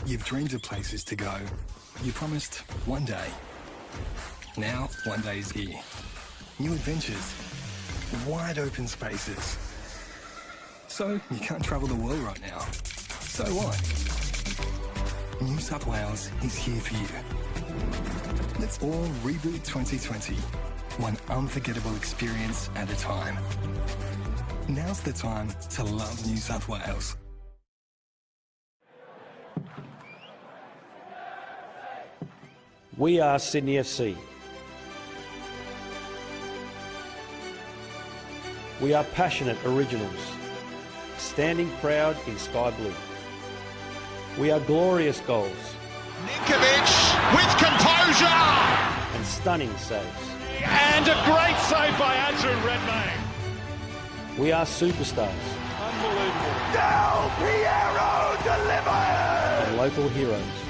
You've dreamed of places to go. You promised one day. Now, one day is here. New adventures. Wide open spaces. So, you can't travel the world right now. So what? New South Wales is here for you. Let's all reboot 2020. One unforgettable experience at a time. Now's the time to love New South Wales. We are Sydney FC. We are passionate originals, standing proud in sky blue. We are glorious goals. Ninkovic with composure! And stunning saves. And a great save by Andrew Redmayne. We are superstars. Unbelievable. Del Piero delivers! And local heroes.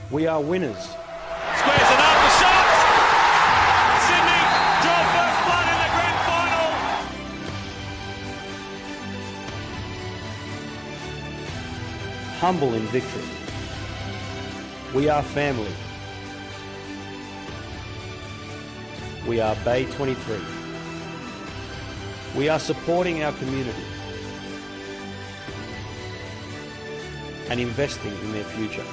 We are winners. Squares it up, the shot! Sydney draw first blood in the grand final. Humble in victory. We are family. We are Bay 23. We are supporting our community and investing in their future.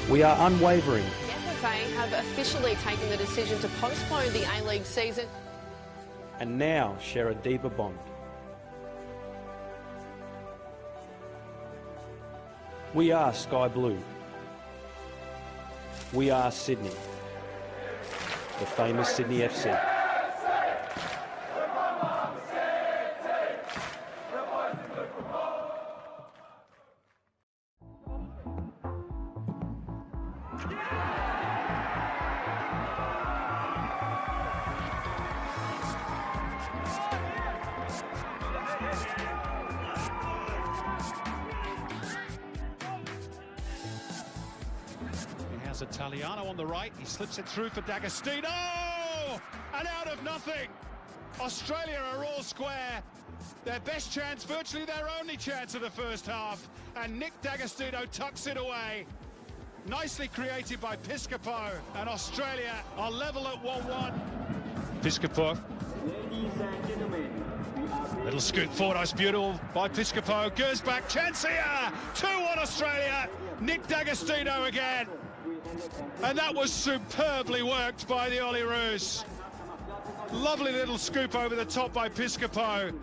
We are unwavering. The FFA have officially taken the decision to postpone the A-League season. And now share a deeper bond. We are Sky Blue. We are Sydney. The famous Sydney FC. Italiano on the right, he slips it through for D'Agostino, and out of nothing, Australia are all square. Their best chance, virtually their only chance of the first half, and Nick D'Agostino tucks it away. Nicely created by Piscopo, and Australia are level at 1-1. Piscopo. Little scoot forward, that's beautiful by Piscopo. Goes back, chance here, 2-1 Australia. Nick D'Agostino again. And that was superbly worked by the Olyroos. Lovely little scoop over the top by Piscopo.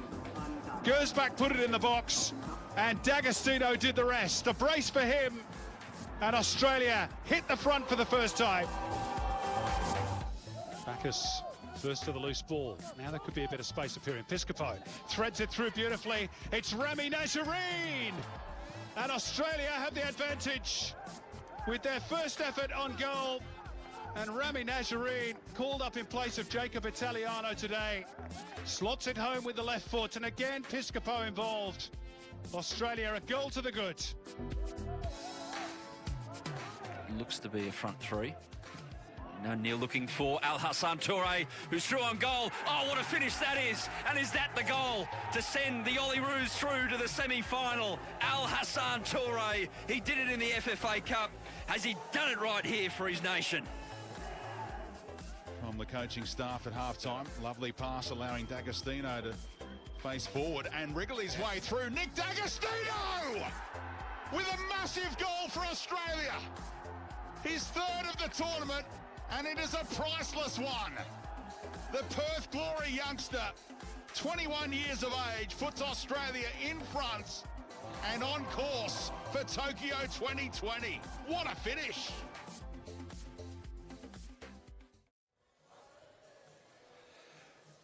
Gersbach put it in the box, and D'Agostino did the rest. A brace for him, and Australia hit the front for the first time. Bacchus first to the loose ball. Now there could be a bit of space appearing. Piscopo threads it through beautifully. It's Rami Najarine, and Australia have the advantage with their first effort on goal, and Rami Najarine called up in place of Jacob Italiano today. Slots it home with the left foot, and again Piscopo involved. Australia a goal to the good. Looks to be a front three. Now Neil looking for Al Hassan Toure, who's through on goal. Oh, what a finish that is! And is that the goal to send the Olyroos through to the semi-final? Al Hassan Toure, he did it in the FFA Cup. Has he done it right here for his nation? From the coaching staff at halftime, lovely pass allowing D'Agostino to face forward and wriggle his way through. Nick D'Agostino with a massive goal for Australia. His third of the tournament, and it is a priceless one. The Perth Glory youngster, 21 years of age, puts Australia in front and on course for Tokyo 2020. What a finish.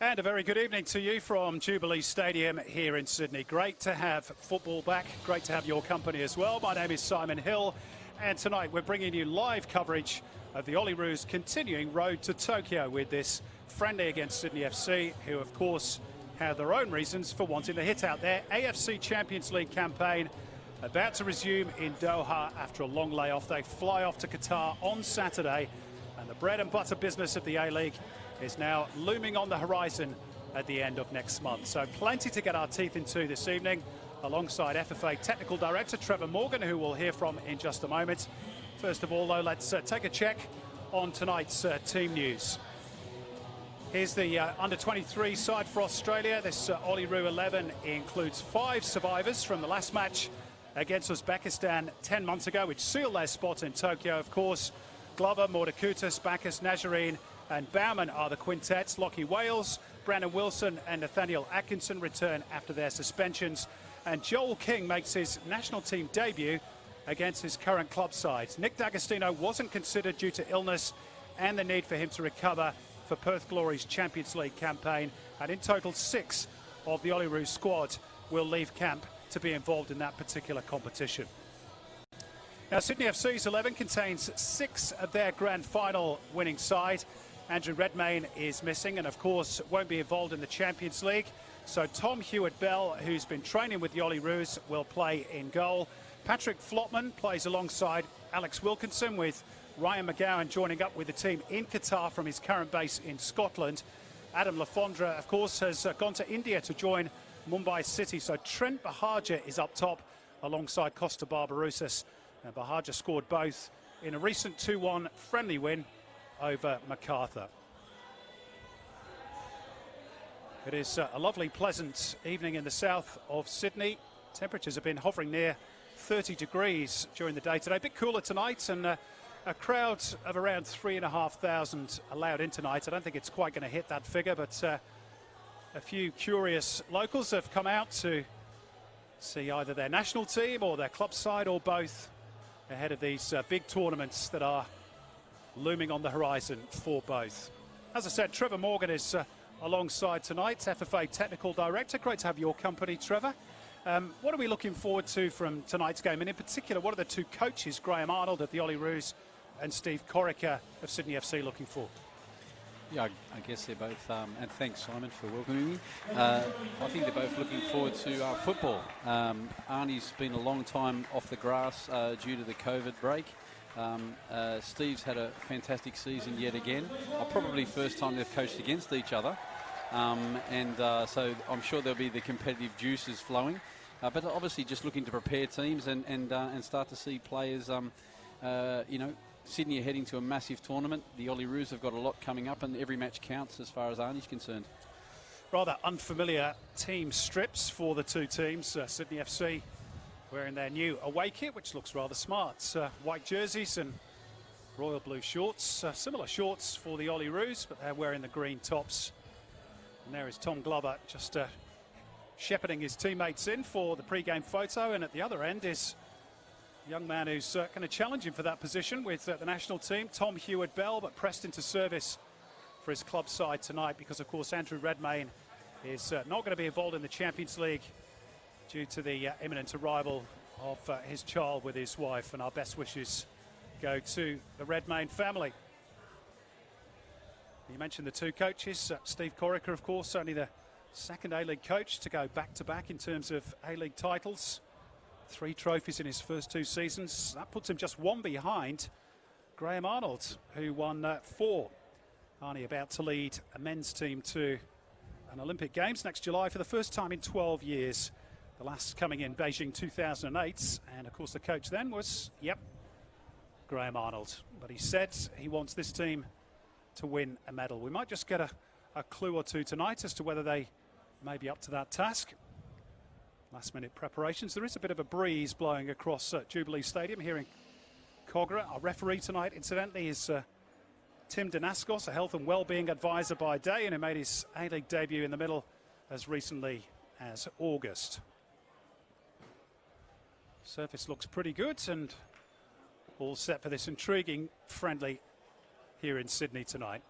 And a very good evening to you from Jubilee Stadium here in Sydney. Great to have football back. Great to have your company as well. My name is Simon Hill, and tonight we're bringing you live coverage of the Olyroos continuing road to Tokyo with this friendly against Sydney FC, who of course have their own reasons for wanting to hit out their AFC Champions League campaign. About to resume in Doha after a long layoff. They fly off to Qatar on Saturday, and the bread and butter business of the A-League is now looming on the horizon at the end of next month. So plenty to get our teeth into this evening. alongside FFA Technical Director Trevor Morgan, who we'll hear from in just a moment. First of all, though, let's take a check on tonight's team news. Here's the under-23 side for Australia. This Olyroos 11 includes 5 survivors from the last match against Uzbekistan 10 months ago, which sealed their spot in Tokyo, of course. Glover, Mordakutis, Bacchus, Nazarene and Bauman are the quintets. Lockie Wales, Brandon Wilson and Nathaniel Atkinson return after their suspensions. And Joel King makes his national team debut against his current club side. Nick D'Agostino wasn't considered due to illness and the need for him to recover for Perth Glory's Champions League campaign. And in total, 6 of the Olyroos squad will leave camp to be involved in that particular competition. Now, Sydney FC's 11 contains 6 of their grand final winning side. Andrew Redmayne is missing and, of course, won't be involved in the Champions League. So Tom Hewitt-Bell, who's been training with the Olyroos, will play in goal. Patrick Flotman plays alongside Alex Wilkinson, with Ryan McGowan joining up with the team in Qatar from his current base in Scotland. Adam Lafondra, of course, has gone to India to join Mumbai City. So Trent Bahaja is up top alongside Costa Barbarouses. And Bahaja scored both in a recent 2-1 friendly win over MacArthur. It is a lovely, pleasant evening in the south of Sydney. Temperatures have been hovering near 30 degrees during the day today. A bit cooler tonight, and a crowd of around 3,500 allowed in tonight. I don't think it's quite going to hit that figure, but a few curious locals have come out to see either their national team or their club side or both ahead of these big tournaments that are looming on the horizon for both. As I said, Trevor Morgan is alongside tonight, FFA Technical Director. Great to have your company, Trevor. What are we looking forward to from tonight's game? And in particular, what are the 2 coaches, Graham Arnold of the Olyroos and Steve Corica of Sydney FC, looking for? Yeah, I guess they're both, and thanks Simon for welcoming me. I think they're both looking forward to football. Arnie's been a long time off the grass due to the COVID break. Steve's had a fantastic season yet again. Probably first time they've coached against each other. So I'm sure there'll be the competitive juices flowing. But obviously just looking to prepare teams and start to see players, Sydney are heading to a massive tournament. The Olyroos have got a lot coming up, and every match counts as far as Arnie's concerned. Rather unfamiliar team strips for the 2 teams. Sydney FC wearing their new away kit, which looks rather smart. White jerseys and royal blue shorts. Similar shorts for the Olyroos, but they're wearing the green tops. And there is Tom Glover just shepherding his teammates in for the pre-game photo. And at the other end is a young man who's going to challenge him for that position with the national team, Tom Hewitt-Bell, but pressed into service for his club side tonight because, of course, Andrew Redmayne is not going to be involved in the Champions League due to the imminent arrival of his child with his wife. And our best wishes go to the Redmayne family. You mentioned the 2 coaches. Steve Corica, of course, only the 2nd A-League coach to go back-to-back in terms of A-League titles. 3 trophies in his first 2 seasons. That puts him just 1 behind Graham Arnold, who won 4. Arnie about to lead a men's team to an Olympic Games next July for the first time in 12 years. The last coming in Beijing 2008. And, of course, the coach then was, Graham Arnold. But he said he wants this team to win a medal. We might just get a clue or 2 tonight as to whether they may be up to that task. Last minute preparations. There is a bit of a breeze blowing across Jubilee Stadium here in Cogra. Our referee tonight, incidentally, is Tim Danaskos, a health and well-being advisor by day, and who made his A-League debut in the middle as recently as August. Surface looks pretty good and all set for this intriguing friendly here in Sydney tonight.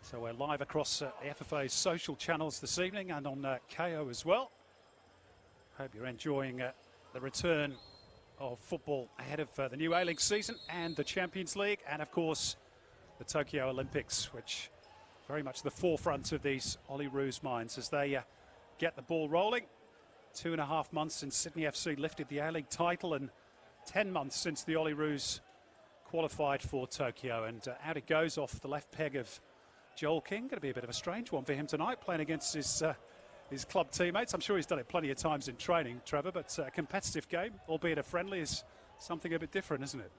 So we're live across the FFA's social channels this evening and on KO as well. Hope you're enjoying the return of football ahead of the new A-League season and the Champions League, and of course the Tokyo Olympics, which very much the forefront of these Olyroos minds as they get the ball rolling. 2.5 months since Sydney FC lifted the A-League title and 10 months since the Olyroos qualified for Tokyo. And out it goes off the left peg of Joel King. Going to be a bit of a strange one for him tonight, playing against his club teammates. I'm sure he's done it plenty of times in training, Trevor, but a competitive game, albeit a friendly, is something a bit different, isn't it?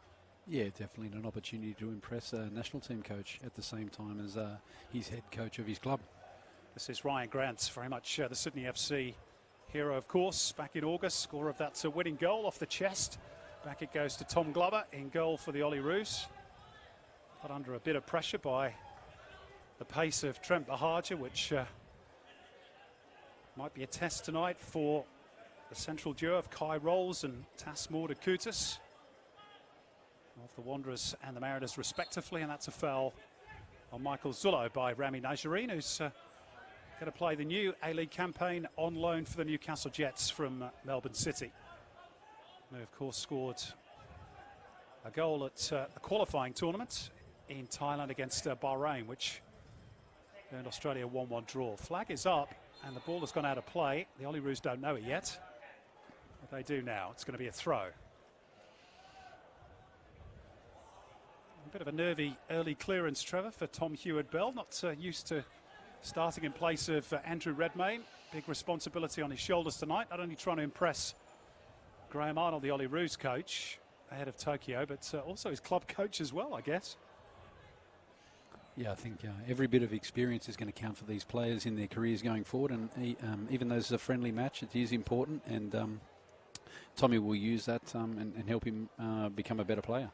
Yeah, definitely an opportunity to impress a national team coach at the same time as he's head coach of his club. This is Ryan Grant, very much the Sydney FC hero, of course, back in August, scorer of that winning goal off the chest. Back it goes to Tom Glover in goal for the Olyroos. Put under a bit of pressure by the pace of Trent Bahaja, which might be a test tonight for the central duo of Kai Rolls and Tasmore Kutas of the Wanderers and the Mariners respectively, and that's a foul on Michael Zullo by Rami Najareen, who's going to play the new A-League campaign on loan for the Newcastle Jets from Melbourne City. Who of course scored a goal at a qualifying tournament in Thailand against Bahrain, which earned Australia a 1-1 draw. Flag is up and the ball has gone out of play. The Olyroos don't know it yet, but they do now. It's going to be a throw. A bit of a nervy early clearance, Trevor, for Tom Heward-Bell. Not used to starting in place of Andrew Redmayne. Big responsibility on his shoulders tonight. Not only trying to impress Graham Arnold, the Olyroos coach, ahead of Tokyo, but also his club coach as well, I guess. Yeah, I think every bit of experience is going to count for these players in their careers going forward, and even though this is a friendly match, it is important, and Tommy will use that and help him become a better player.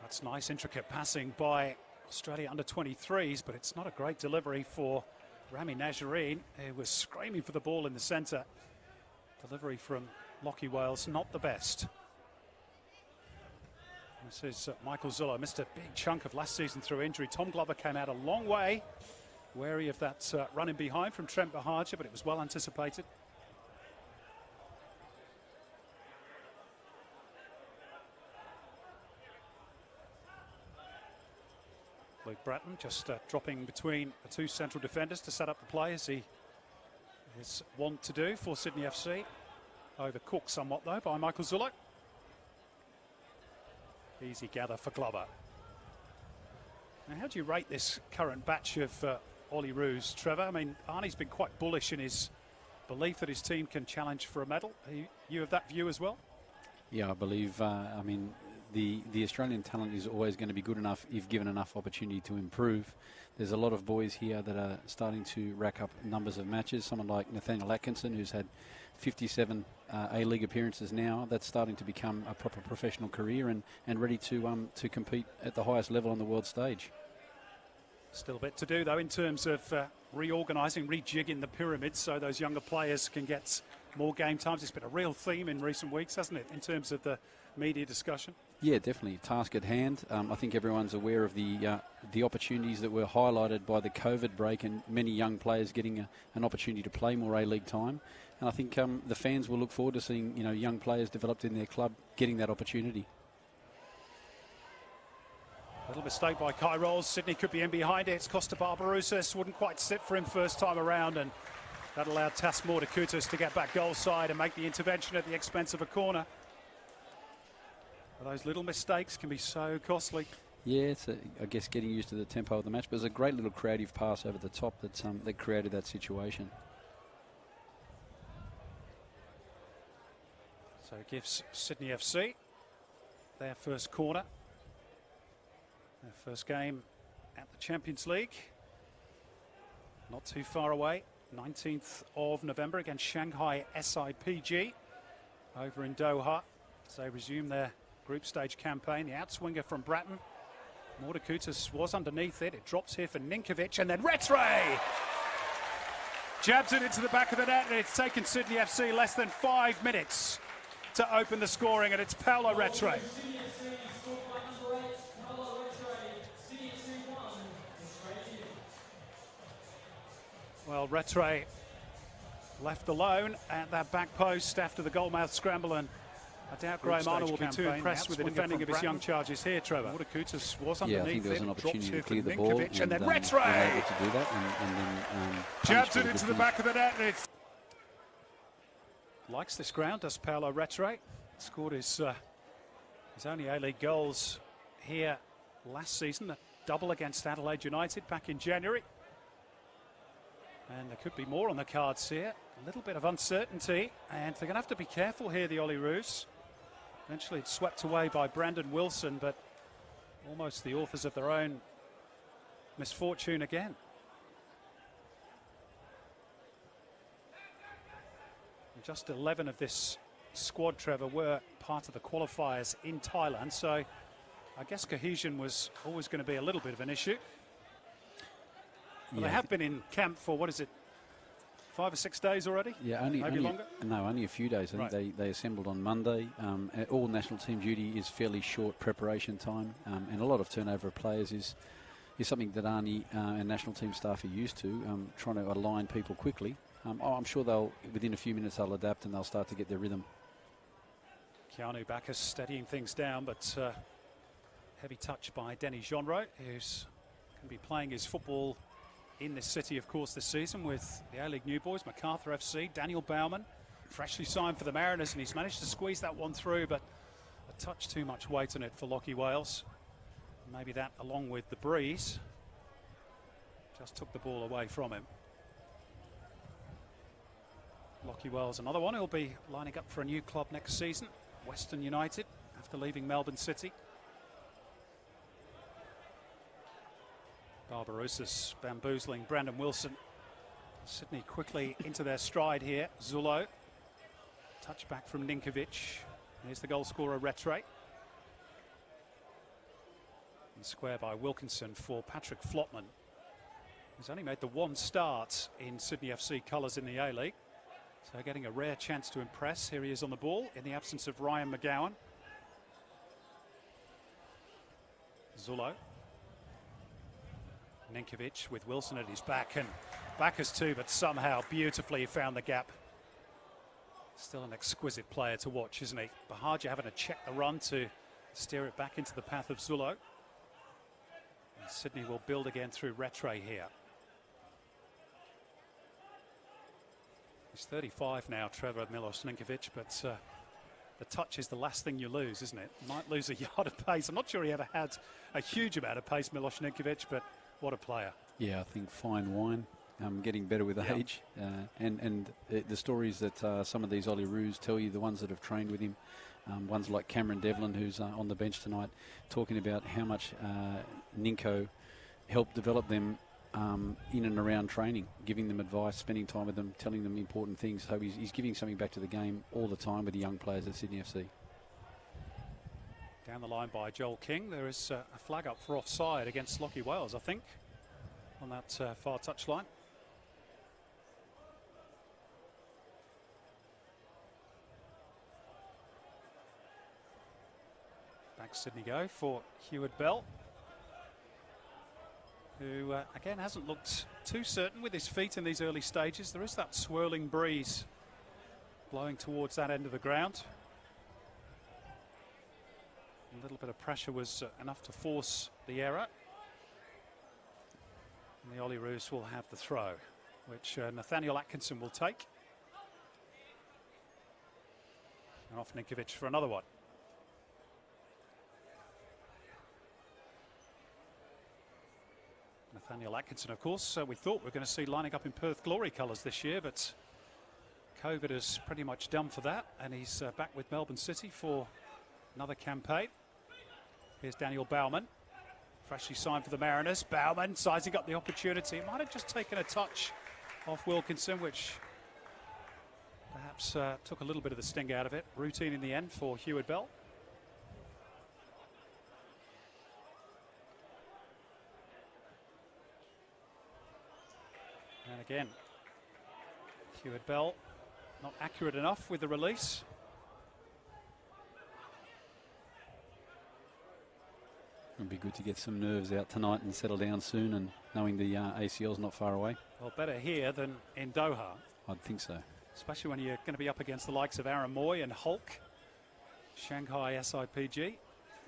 That's nice, intricate passing by Australia under-23s, but it's not a great delivery for Rami Najareen, who was screaming for the ball in the centre. Delivery from Lockie Wales, not the best. This is Michael Zullo, missed a big chunk of last season through injury. Tom Glover came out a long way, wary of that running behind from Trent Bahaja, but it was well anticipated. Luke Bratton just dropping between the two central defenders to set up the play, as he is wont to do for Sydney FC. Overcooked somewhat though by Michael Zullo. Easy gather for Glover. Now, how do you rate this current batch of Olyroos, Trevor? I mean, Arnie's been quite bullish in his belief that his team can challenge for a medal. Are you of that view as well? Yeah, I believe, I mean, the Australian talent is always going to be good enough if given enough opportunity to improve. There's a lot of boys here that are starting to rack up numbers of matches. Someone like Nathaniel Atkinson, who's had 57 A-League appearances now. That's starting to become a proper professional career and ready to compete at the highest level on the world stage. Still a bit to do though in terms of reorganising, rejigging the pyramid so those younger players can get more game times. It's been a real theme in recent weeks, hasn't it, in terms of the media discussion? Yeah, definitely. Task at hand. I think everyone's aware of the opportunities that were highlighted by the COVID break and many young players getting an opportunity to play more A-League time. And I think the fans will look forward to seeing young players developed in their club getting that opportunity. Little mistake by Kai Rolls. Sydney could be in behind it. It's Costa Barbarouses. Wouldn't quite sit for him first time around, and that allowed Tasmore Kutas to get back goal side and make the intervention at the expense of a corner. Those little mistakes can be so costly. Yeah, it's I guess getting used to the tempo of the match, but it was a great little creative pass over the top that created that situation. So it gives Sydney FC their first corner. Their first game at the Champions League. Not too far away. 19th of November against Shanghai SIPG over in Doha. So they resume their group stage campaign. The outswinger from Bratton. Mordakutis was underneath it. It drops here for Ninkovic, and then Rattray jabs it into the back of the net, and it's taken Sydney FC less than 5 minutes to open the scoring, and it's Paolo Rattray. Well, Rattray left alone at that back post after the goalmouth scramble, and I doubt Graham Arnold will be too impressed with the defending of his young charges here, Trevor. Mordakutis was underneath. Yeah, I think there was an opportunity to clear the ball, and then Rattray able to do that, and then jabs it into the back of the net. And it's likes this ground, does Paolo Retre. Scored his only A-League goals here last season, a double against Adelaide United back in January. And there could be more on the cards here. A little bit of uncertainty, and they're going to have to be careful here, the Olyroos. Eventually it's swept away by Brandon Wilson, but almost the authors of their own misfortune again. And just 11 of this squad, Trevor, were part of the qualifiers in Thailand, so I guess cohesion was always going to be a little bit of an issue. But they have been in camp for, what is it, 5 or 6 days already? Yeah, only longer? No, only a few days. I think they assembled on Monday. All national team duty is fairly short preparation time, and a lot of turnover of players is something that Arnie and national team staff are used to, trying to align people quickly. I'm sure within a few minutes they'll adapt and they'll start to get their rhythm. Keanu Bacchus steadying things down, but heavy touch by Denny Jonro, who's going to be playing his football in this city, of course, this season with the A-League new boys, MacArthur FC, Daniel Baumann, freshly signed for the Mariners, and he's managed to squeeze that one through, but a touch too much weight on it for Lockie Wales. Maybe that, along with the breeze, just took the ball away from him. Lockie Wales, another one who'll be lining up for a new club next season, Western United, after leaving Melbourne City. Barbarossa's bamboozling Brandon Wilson. Sydney quickly into their stride here. Zulo. Touch back from Ninkovic. Here's the goal scorer, Retre. And square by Wilkinson for Patrick Flotman, who's only made the one start in Sydney FC colours in the A-League. So getting a rare chance to impress. Here he is on the ball in the absence of Ryan McGowan. Zulo. Ninkovic with Wilson at his back, and Bacchus too, but somehow beautifully found the gap. Still an exquisite player to watch, isn't he? Bahagia having to check the run to steer it back into the path of Zulo. And Sydney will build again through Retre here. He's 35 now, Trevor Milos Ninkovic, but the touch is the last thing you lose, isn't it? Might lose a yard of pace. I'm not sure he ever had a huge amount of pace, Milos Ninkovic, but what a player. Yeah, I think fine wine, getting better with age. And the stories that some of these Olyroos tell you, the ones that have trained with him, ones like Cameron Devlin, who's on the bench tonight, talking about how much Ninko helped develop them in and around training, giving them advice, spending time with them, telling them important things. So he's giving something back to the game all the time with the young players at Sydney FC. Down the line by Joel King. There is a flag up for offside against Lockie Wales, I think, on that far touchline. Back Sydney go for Heward Bell, who again hasn't looked too certain with his feet in these early stages. There is that swirling breeze blowing towards that end of the ground. A little bit of pressure was enough to force the error. And the Olyroos will have the throw, which Nathaniel Atkinson will take. And off Ninkovic for another one. Nathaniel Atkinson, of course, we thought we were going to see lining up in Perth Glory colours this year, but COVID is pretty much done for that, and he's back with Melbourne City for another campaign. Here's Daniel Baumann, freshly signed for the Mariners. Baumann sizing up the opportunity. Might have just taken a touch off Wilkinson, which perhaps took a little bit of the sting out of it. Routine in the end for Heward Bell. And again, Heward Bell not accurate enough with the release. It'd be good to get some nerves out tonight and settle down soon, and knowing the ACL's not far away. Well, better here than in Doha. I'd think so. Especially when you're going to be up against the likes of Aaron Moy and Hulk. Shanghai SIPG in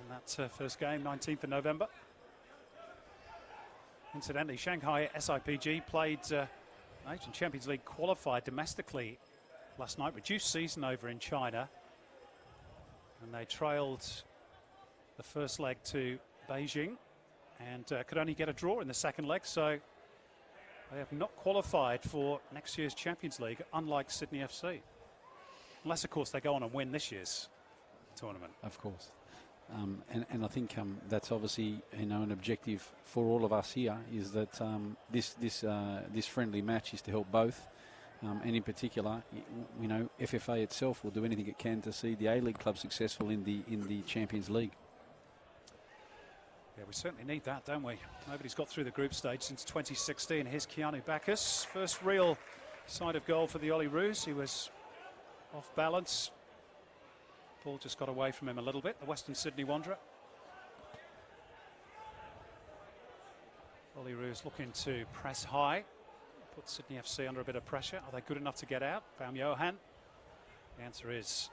that first game, 19th of November. Incidentally, Shanghai SIPG played Asian Champions League qualified domestically last night. Reduced season over in China. And they trailed the first leg to Beijing and could only get a draw in the second leg. So they have not qualified for next year's Champions League, unlike Sydney FC. Unless, of course, they go on and win this year's tournament. Of course. And I think that's obviously, you know, an objective for all of us here, is that this friendly match is to help both. And in particular, you know, FFA itself will do anything it can to see the A-League club successful in the Champions League. Yeah, we certainly need that, don't we? Nobody's got through the group stage since 2016. Here's Keanu Bacchus, first real side of goal for the Olyroos. He was off balance. Ball just got away from him a little bit, the Western Sydney Wanderer. Olyroos looking to press high, put Sydney FC under a bit of pressure. Are they good enough to get out? Baum Johan? The answer is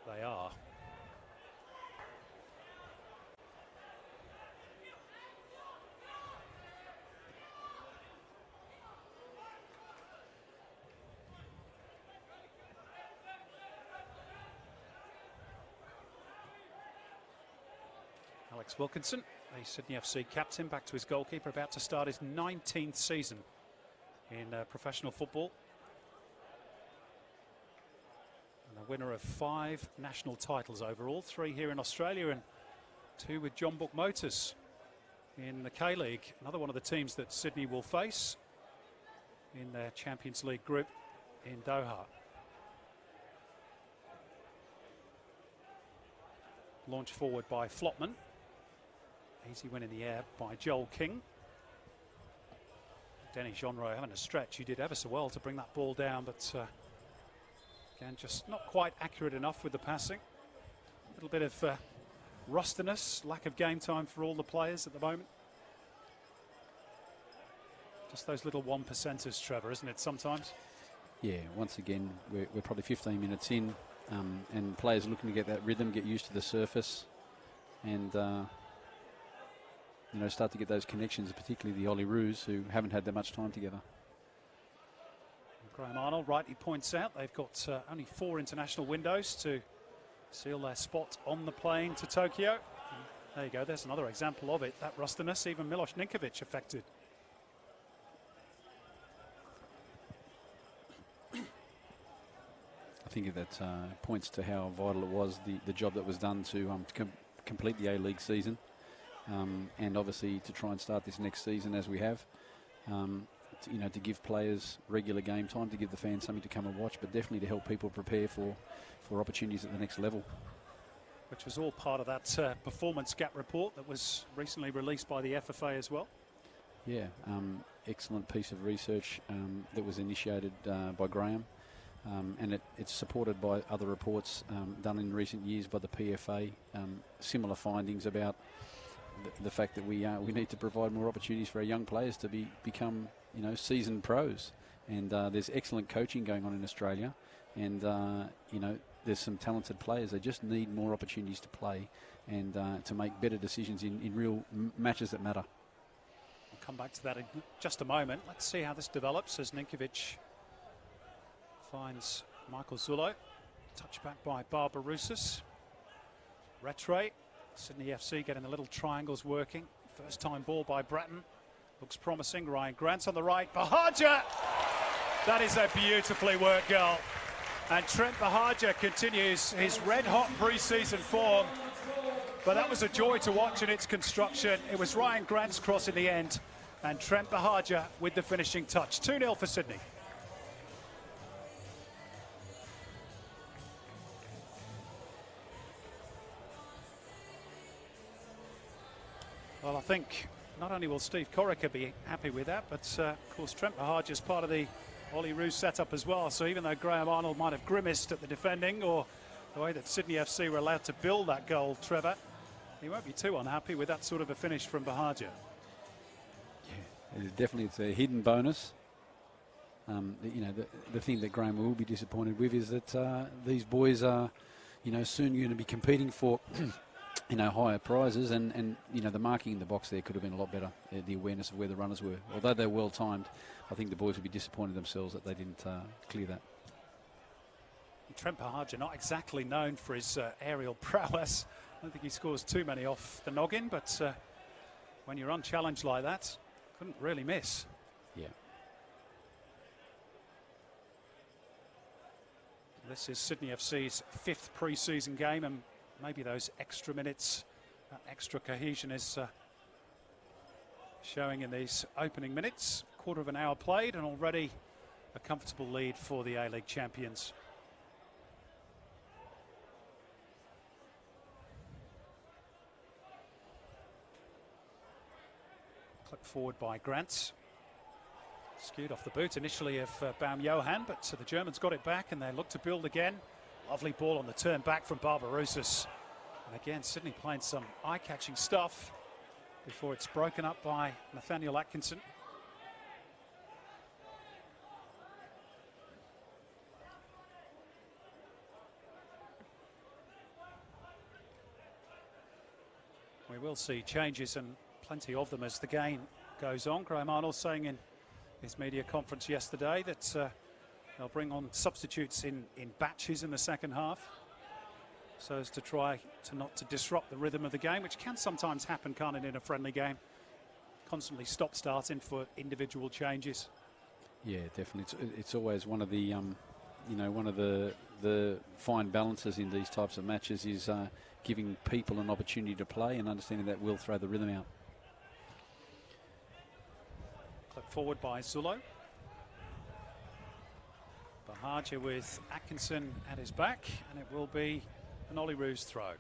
they are. Alex Wilkinson, the Sydney FC captain, back to his goalkeeper, about to start his 19th season in professional football. And the winner of 5 national titles overall, 3 here in Australia and 2 with John Book Motors in the K-League. Another one of the teams that Sydney will face in their Champions League group in Doha. Launched forward by Flopman. Easy win in the air by Joel King. Denny Jonro having a stretch. He did ever so well to bring that ball down, but again, just not quite accurate enough with the passing. A little bit of rustiness, lack of game time for all the players at the moment. Just those little 1%ers, Trevor, isn't it, sometimes? Yeah, once again, we're probably 15 minutes in, and players looking to get that rhythm, get used to the surface, and you know, start to get those connections, particularly the Olyroos, who haven't had that much time together. Graham Arnold rightly points out they've got only 4 international windows to seal their spot on the plane to Tokyo. And there you go, there's another example of it, that rustiness, even Milos Ninkovic affected. I think that points to how vital it was, the job that was done to complete the A-League season. And obviously to try and start this next season as we have, you know, to give players regular game time, to give the fans something to come and watch, but definitely to help people prepare for opportunities at the next level. Which was all part of that performance gap report that was recently released by the FFA as well. Yeah, excellent piece of research that was initiated by Graham, and it's supported by other reports done in recent years by the PFA, similar findings about the fact that we need to provide more opportunities for our young players to become, you know, seasoned pros. And there's excellent coaching going on in Australia, and you know, there's some talented players. They just need more opportunities to play and to make better decisions in real matches that matter. We'll come back to that in just a moment. Let's see how this develops as Ninkovic finds Michael Zullo. Touch back by Barbarousis. Rattray. Sydney FC getting the little triangles working. First time ball by Bratton. Looks promising. Ryan Grant's on the right. Bahaja! That is a beautifully worked goal. And Trent Bahaja continues his red-hot pre-season form. But that was a joy to watch in its construction. It was Ryan Grant's cross in the end. And Trent Bahaja with the finishing touch. 2-0 for Sydney. Well, I think not only will Steve Corica be happy with that, but of course Trent Bahaja is part of the Olyroos setup as well. So even though Graham Arnold might have grimaced at the defending or the way that Sydney FC were allowed to build that goal, Trevor, he won't be too unhappy with that sort of a finish from Bahaja. Yeah, definitely it's a hidden bonus. You know, the thing that Graham will be disappointed with is that these boys are, you know, soon going to be competing for you know, higher prizes, and you know, the marking in the box there could have been a lot better, the awareness of where the runners were. Although they're well timed, I think the boys would be disappointed themselves that they didn't clear that. Trent Bahaja, not exactly known for his aerial prowess. I don't think he scores too many off the noggin, but when you're unchallenged like that, couldn't really miss. Yeah. This is Sydney FC's 5th pre-season game, and maybe those extra minutes, extra cohesion is showing in these opening minutes. Quarter of an hour played and already a comfortable lead for the A-League champions. Clipped forward by Grant. Skewed off the boot initially of Baum-Johann, but the Germans got it back and they look to build again. Lovely ball on the turn back from Barbarouses. And again, Sydney playing some eye-catching stuff before it's broken up by Nathaniel Atkinson. We will see changes, and plenty of them, as the game goes on. Graham Arnold saying in his media conference yesterday that they'll bring on substitutes in batches in the second half, so as to try to not to disrupt the rhythm of the game, which can sometimes happen, can't it, in a friendly game? Constantly stop-starting for individual changes. Yeah, definitely. It's always one of the, you know, one of the fine balances in these types of matches is giving people an opportunity to play and understanding that will throw the rhythm out. Clipped forward by Zullo. Bahaja with Atkinson at his back, and it will be an Olyroos throw.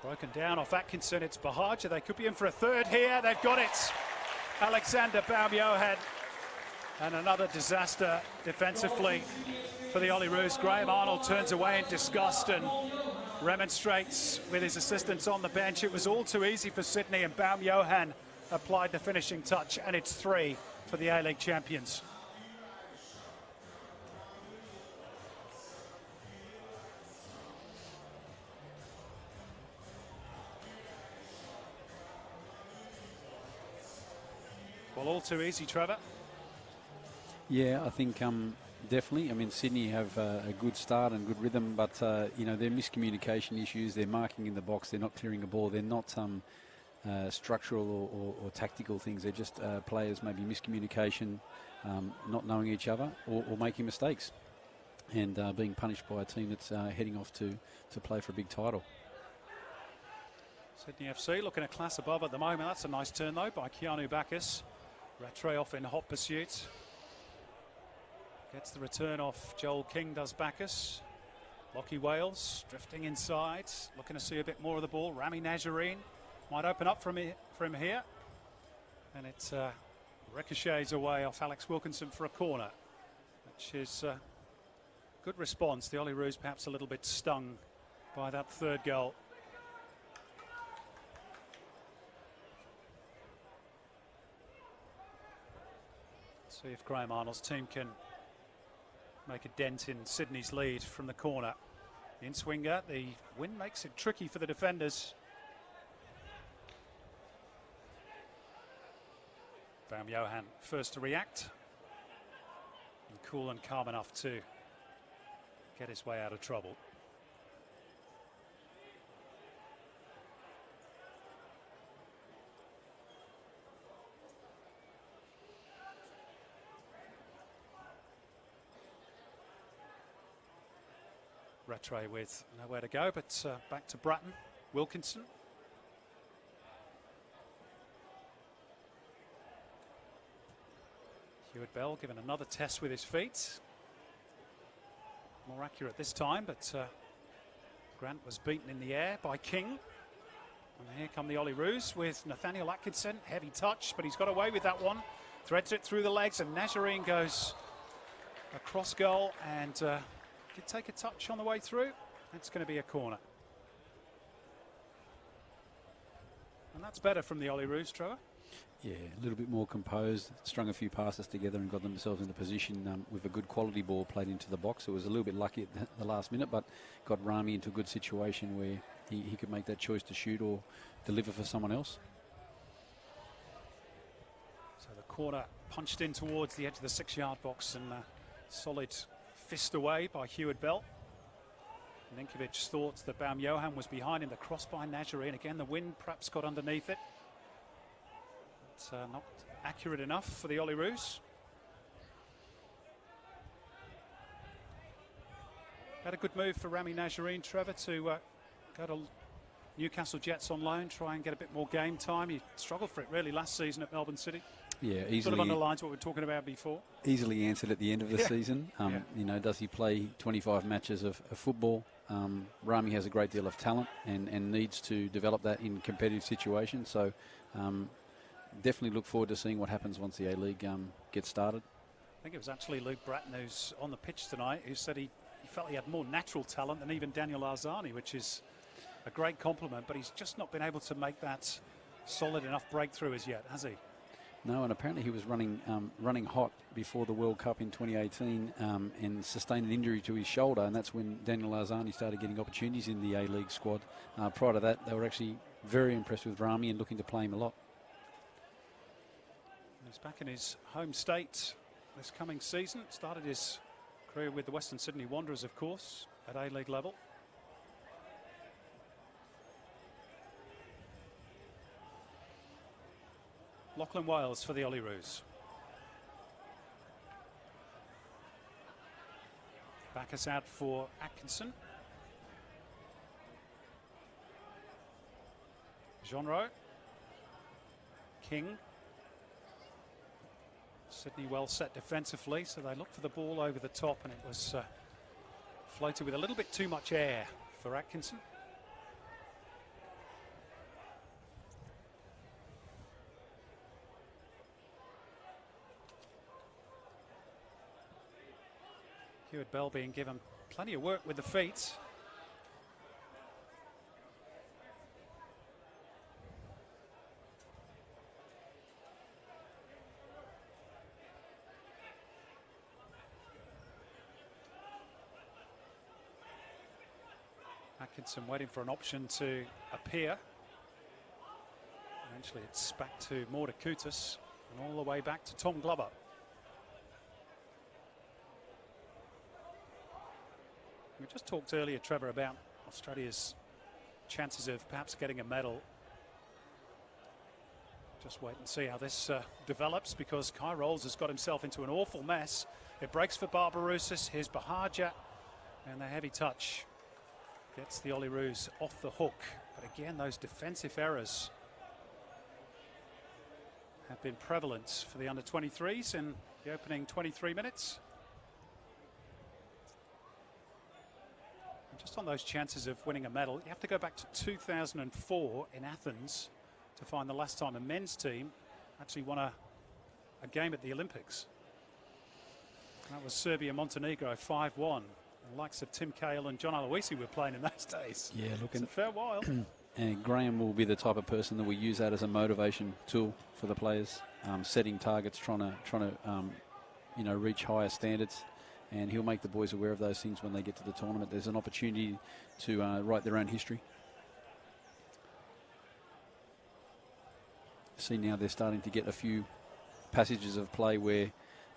Broken down off Atkinson, it's Bahaja. They could be in for a third here. They've got it. Alexander Baum-Johann. And another disaster defensively for the Olyroos. Graham Arnold turns away in disgust and remonstrates with his assistants on the bench. It was all too easy for Sydney, and Baum-Johann applied the finishing touch, and it's 3 for the A-League champions. Well, all too easy, Trevor. Yeah, I think definitely. I mean, Sydney have a good start and good rhythm, but you know, their miscommunication issues, their marking in the box, they're not clearing a ball, they're not structural or tactical things. They're just players maybe miscommunication, not knowing each other, or making mistakes, and being punished by a team that's heading off to play for a big title. Sydney FC looking a class above at the moment. That's a nice turn though by Keanu Bacchus. Rattray off in hot pursuit. Gets the return off Joel King, does Bacchus. Lockie Wales drifting inside, looking to see a bit more of the ball. Rami Nazarene might open up for him here. And it ricochets away off Alex Wilkinson for a corner, which is a good response. The Olyroos perhaps a little bit stung by that third goal. See if Graham Arnold's team can make a dent in Sydney's lead from the corner. In swinger, the wind makes it tricky for the defenders. Baum-Johann first to react, and cool and calm enough to get his way out of trouble. Rattray with nowhere to go, but back to Bratton. Wilkinson. Hewitt Bell given another test with his feet. More accurate this time, but Grant was beaten in the air by King. And here come the Olyroos with Nathaniel Atkinson. Heavy touch, but he's got away with that one. Threads it through the legs, and Nazarene goes across goal and did take a touch on the way through. It's going to be a corner. And that's better from the Olyroos, Trevor. Yeah, a little bit more composed, strung a few passes together and got themselves into position with a good quality ball played into the box. It was a little bit lucky at the last minute, but got Rami into a good situation where he could make that choice to shoot or deliver for someone else. So the corner punched in towards the edge of the 6-yard box and solid fist away by Heward Bell. Ninkovic thought that Baum Johan was behind him. The cross by Najjarine. Again, the wind perhaps got underneath it. It's not accurate enough for the Olyroos. Had a good move for Rami Najjarine, Trevor, to go to Newcastle Jets on loan, try and get a bit more game time. He struggled for it really last season at Melbourne City. Yeah, easily. Sort of underlines what we were talking about before. Easily answered at the end of the season. You know, does he play 25 matches of football? Rami has a great deal of talent and needs to develop that in competitive situations. So definitely look forward to seeing what happens once the A-League gets started. I think it was actually Luke Bratton who's on the pitch tonight who said he felt he had more natural talent than even Daniel Arzani, which is a great compliment, but he's just not been able to make that solid enough breakthrough as yet, has he? No, and apparently he was running hot before the World Cup in 2018 and sustained an injury to his shoulder, and that's when Daniel Arzani started getting opportunities in the A-League squad. Prior to that, they were actually very impressed with Rami and looking to play him a lot. He's back in his home state this coming season. Started his career with the Western Sydney Wanderers, of course, at A-League level. Lachlan Wales for the Olyroos. Backus out for Atkinson. Jeanreau. King. Sydney well set defensively, so they looked for the ball over the top and it was floated with a little bit too much air for Atkinson. Heward Bell being given plenty of work with the feet. Atkinson waiting for an option to appear. Eventually it's back to Morta Kutas and all the way back to Tom Glover. We just talked earlier, Trevor, about Australia's chances of perhaps getting a medal. Just wait and see how this develops, because Kai Rolls has got himself into an awful mess. It breaks for Barbarouses. Here's Bahagia, and the heavy touch gets the Olyroos off the hook. But again, those defensive errors have been prevalent for the under-23s in the opening 23 minutes. And just on those chances of winning a medal, you have to go back to 2004 in Athens to find the last time a men's team actually won a game at the Olympics. That was Serbia-Montenegro 5-1. The likes of Tim Cahill and John Aloisi were playing in those days. Yeah, look, it's a fair while. And Graham will be the type of person that will use that as a motivation tool for the players, setting targets, trying to reach higher standards, and he'll make the boys aware of those things when they get to the tournament. There's an opportunity to write their own history. See, now they're starting to get a few passages of play where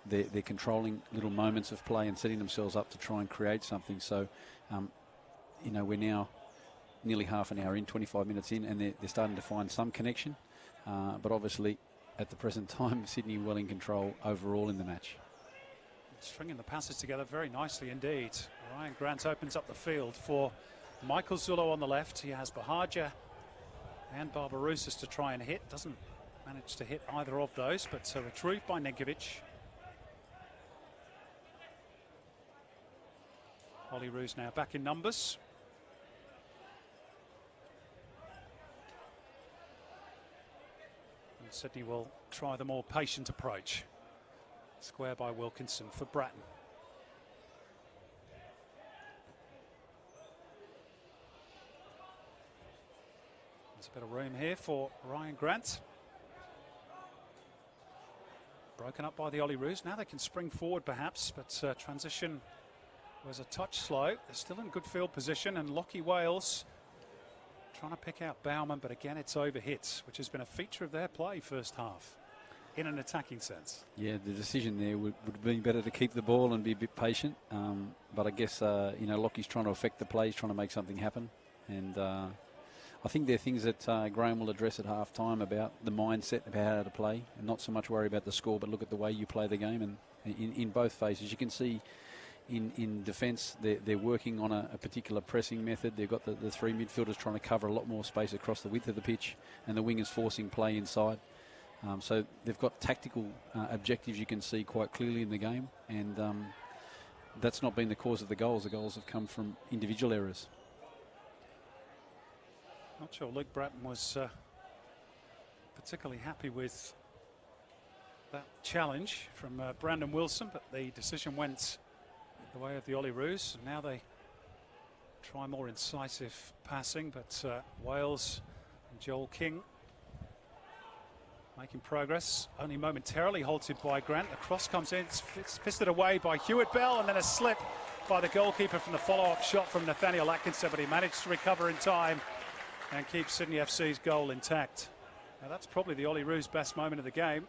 they're controlling little moments of play and setting themselves up to try and create something. So, we're now nearly half an hour in, 25 minutes in, and they're starting to find some connection. But obviously, at the present time, Sydney well in control overall in the match. Stringing the passes together very nicely indeed. Ryan Grant opens up the field for Michael Zullo on the left. He has Bahagia and Barbarouses to try and hit. Doesn't manage to hit either of those, but retrieved by Ninkovic. Olyroos now back in numbers. And Sydney will try the more patient approach. Square by Wilkinson for Bratton. There's a bit of room here for Ryan Grant. Broken up by the Olyroos. Now they can spring forward perhaps, but transition was a touch slow. They're still in good field position, and Lockie Wales trying to pick out Bauman, but again it's over hits, which has been a feature of their play first half in an attacking sense. Yeah, the decision there would have been better to keep the ball and be a bit patient, but I guess Lockie's trying to affect the play, he's trying to make something happen, and I think there are things that Graham will address at half time about the mindset, about how to play, and not so much worry about the score, but look at the way you play the game. And in both phases, you can see in defence, they're working on a particular pressing method. They've got the three midfielders trying to cover a lot more space across the width of the pitch, and the wingers forcing play inside. So they've got tactical objectives you can see quite clearly in the game, and that's not been the cause of the goals. The goals have come from individual errors. Not sure Luke Bratton was particularly happy with that challenge from Brandon Wilson, but the decision went the way of the Olyroos. And now they try more incisive passing, but Wales and Joel King making progress, only momentarily halted by Grant. The cross comes in, it's fisted away by Hewitt Bell, and then a slip by the goalkeeper from the follow-up shot from Nathaniel Atkinson, but he managed to recover in time and keep Sydney FC's goal intact. Now that's probably the Olyroos' best moment of the game.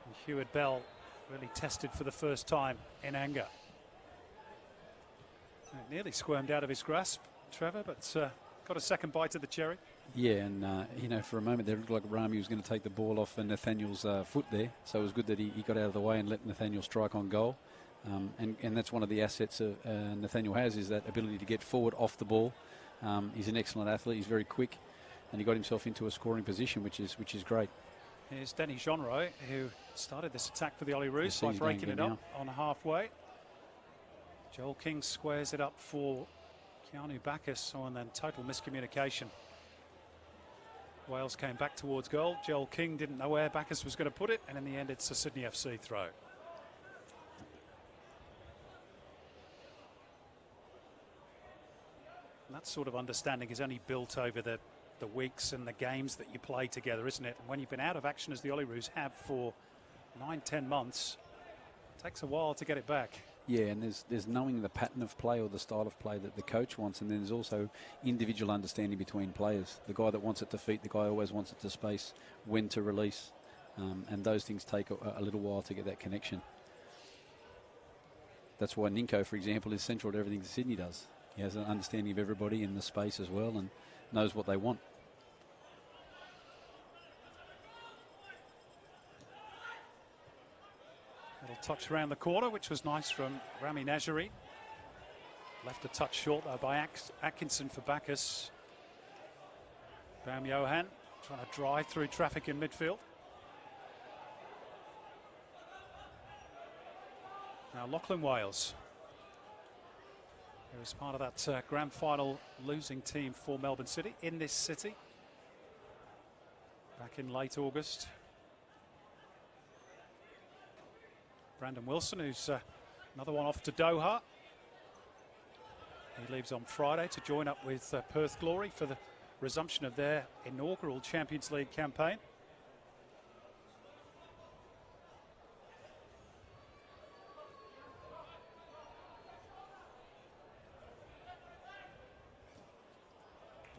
And Hewitt Bell really tested for the first time in anger. It nearly squirmed out of his grasp, Trevor, but got a second bite of the cherry. Yeah, and for a moment there it looked like Rami was going to take the ball off Nathaniel's foot there, so it was good that he got out of the way and let Nathaniel strike on goal. And that's one of the assets Nathaniel has, is that ability to get forward off the ball. He's an excellent athlete, he's very quick, and he got himself into a scoring position, which is great. Here's Denny Jeanreau, who started this attack for the Olyroos by breaking it up on halfway. Joel King squares it up for Keanu Bacchus, and then total miscommunication. Wales came back towards goal. Joel King didn't know where Bacchus was going to put it, and in the end it's a Sydney FC throw. And that sort of understanding is only built over the weeks and the games that you play together, isn't it? And when you've been out of action, as the Olyroos have for 9-10 months, it takes a while to get it back. Yeah, and there's knowing the pattern of play or the style of play that the coach wants, and then there's also individual understanding between players. The guy that wants it to feet, the guy who always wants it to space, when to release, and those things take a little while to get that connection. That's why Ninko, for example, is central to everything that Sydney does. He has an understanding of everybody in the space as well and knows what they want. Little touch around the corner, which was nice from Rami Najari. Left a touch short though by Atkinson for Bacchus. Bam Johan trying to drive through traffic in midfield. Now Lachlan Wales, who was part of that grand final losing team for Melbourne City in this city back in late August. Brandon Wilson, who's another one off to Doha. He leaves on Friday to join up with Perth Glory for the resumption of their inaugural Champions League campaign.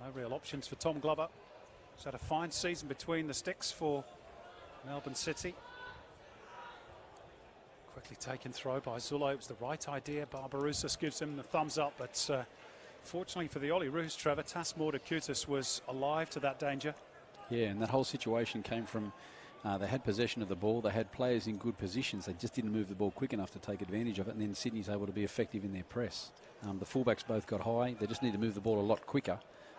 No real options for Tom Glover. He's had a fine season between the sticks for Melbourne City. Quickly taken throw by Zullo. It was the right idea. Barbarouses gives him the thumbs up, but fortunately for the Olyroos, Trevor, Tasmore Kutis was alive to that danger. Yeah, and that whole situation came from they had possession of the ball, they had players in good positions, they just didn't move the ball quick enough to take advantage of it, and then Sydney's able to be effective in their press. The fullbacks both got high, they just need to move the ball a lot quicker,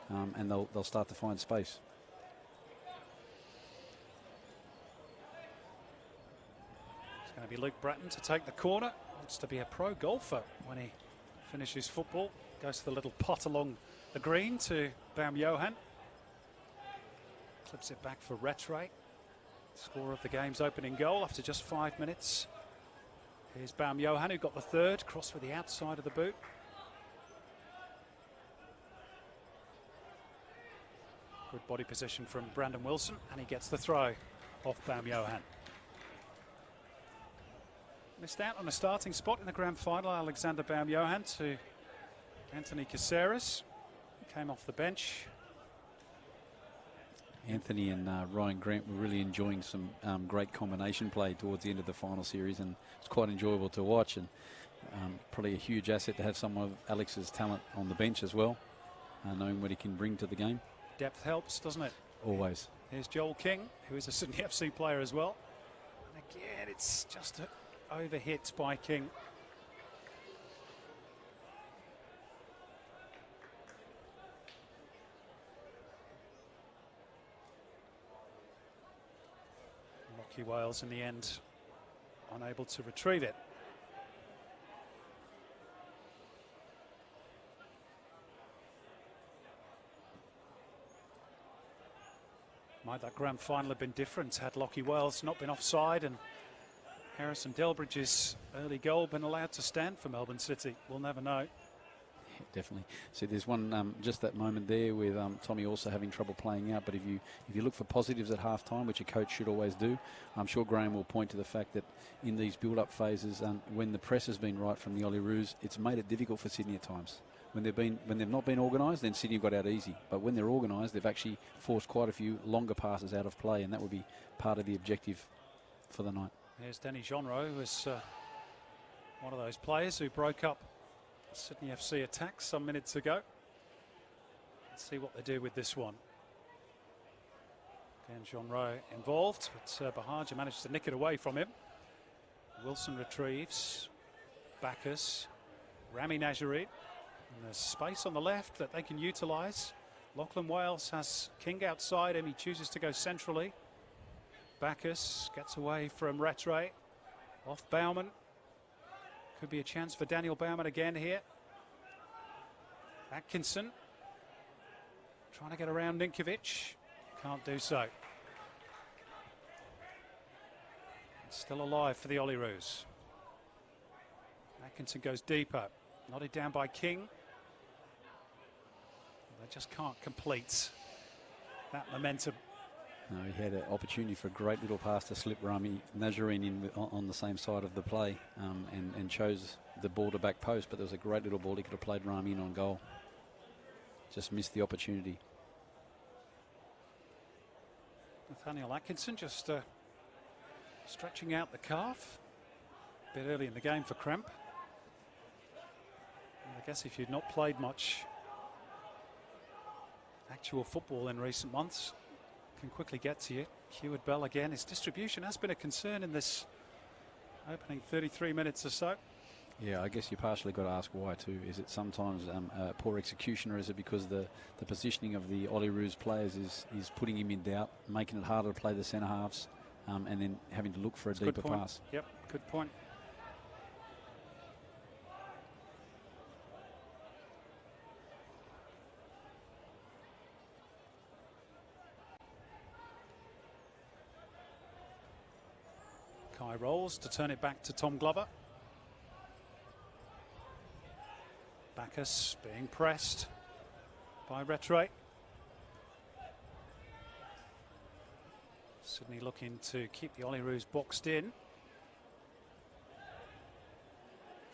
and they'll start to find space. Going to be Luke Bratton to take the corner. Wants to be a pro golfer when he finishes football. Goes to the little pot along the green to Bam Johan. Clips it back for Rattray. Scorer of the game's opening goal after just 5 minutes. Here's Bam Johan, who got the third. Cross with the outside of the boot. Good body position from Brandon Wilson, and he gets the throw off Baumjohann. Missed out on a starting spot in the grand final, Alexander Baumjohann, to Anthony Caceres. He came off the bench. Anthony and Ryan Grant were really enjoying some great combination play towards the end of the final series, and it's quite enjoyable to watch, and probably a huge asset to have some of Alex's talent on the bench as well, knowing what he can bring to the game. Depth helps, doesn't it? Always. Here's Joel King, who is a Sydney FC player as well. And again, it's just overhit by King. Lockie Wales in the end unable to retrieve it. Might that grand final have been different had Lockie Wales not been offside and Harrison Delbridge's early goal been allowed to stand for Melbourne City? We'll never know. Yeah, definitely. See, there's one just that moment there with Tommy also having trouble playing out. But if you look for positives at half-time, which a coach should always do, I'm sure Graham will point to the fact that in these build-up phases, when the press has been right from the Olyroos, it's made it difficult for Sydney at times. When they've not been organised, then Sydney got out easy. But when they're organised, they've actually forced quite a few longer passes out of play, and that would be part of the objective for the night. Here's Danny Jonro, who was one of those players who broke up Sydney FC attack some minutes ago. Let's see what they do with this one. Again, Jonro involved, but Bahaja managed to nick it away from him. Wilson retrieves. Bacchus. Rami Najarit. And there's space on the left that they can utilise. Lachlan Wales has King outside him. He chooses to go centrally. Bacchus gets away from Rattray. Off Baumann. Could be a chance for Daniel Baumann again here. Atkinson trying to get around Ninkovic. Can't do so. It's still alive for the Olyroos. Atkinson goes deeper. Nodded down by King. They just can't complete that momentum. No, he had an opportunity for a great little pass to slip Rami Najarin in on the same side of the play and chose the ball to back post, but there was a great little ball he could have played Rami in on goal. Just missed the opportunity. Nathaniel Atkinson just stretching out the calf. A bit early in the game for cramp. And I guess if you've not played much actual football in recent months, can quickly get to you. Heward Bell again. His distribution has been a concern in this opening 33 minutes or so. Yeah, I guess you partially got to ask why too. Is it sometimes poor execution, or is it because the positioning of the Olyroos players is putting him in doubt, making it harder to play the centre halves, and then having to look for a deeper pass? Yep, good point. Kai rolls to turn it back to Tom Glover. Bacchus being pressed by Rattray. Sydney looking to keep the Olyroos boxed in.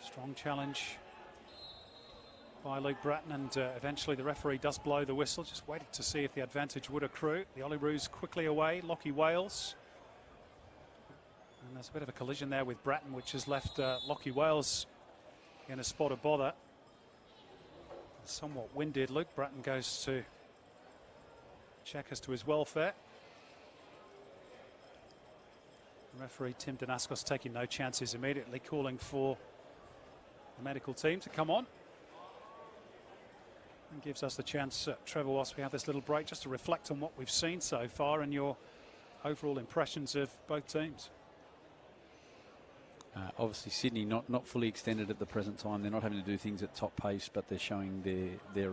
Strong challenge by Luke Bratton, and eventually the referee does blow the whistle, just waiting to see if the advantage would accrue. The Olyroos quickly away. Lockie Wales. And there's a bit of a collision there with Bratton, which has left Lockie Wales in a spot of bother. Somewhat winded. Luke Bratton goes to check as to his welfare. The referee Tim Danaskos taking no chances, immediately calling for the medical team to come on. And gives us the chance, Trevor, whilst we have this little break, just to reflect on what we've seen so far and your overall impressions of both teams. Obviously Sydney not fully extended at the present time. They're not having to do things at top pace, but they're showing their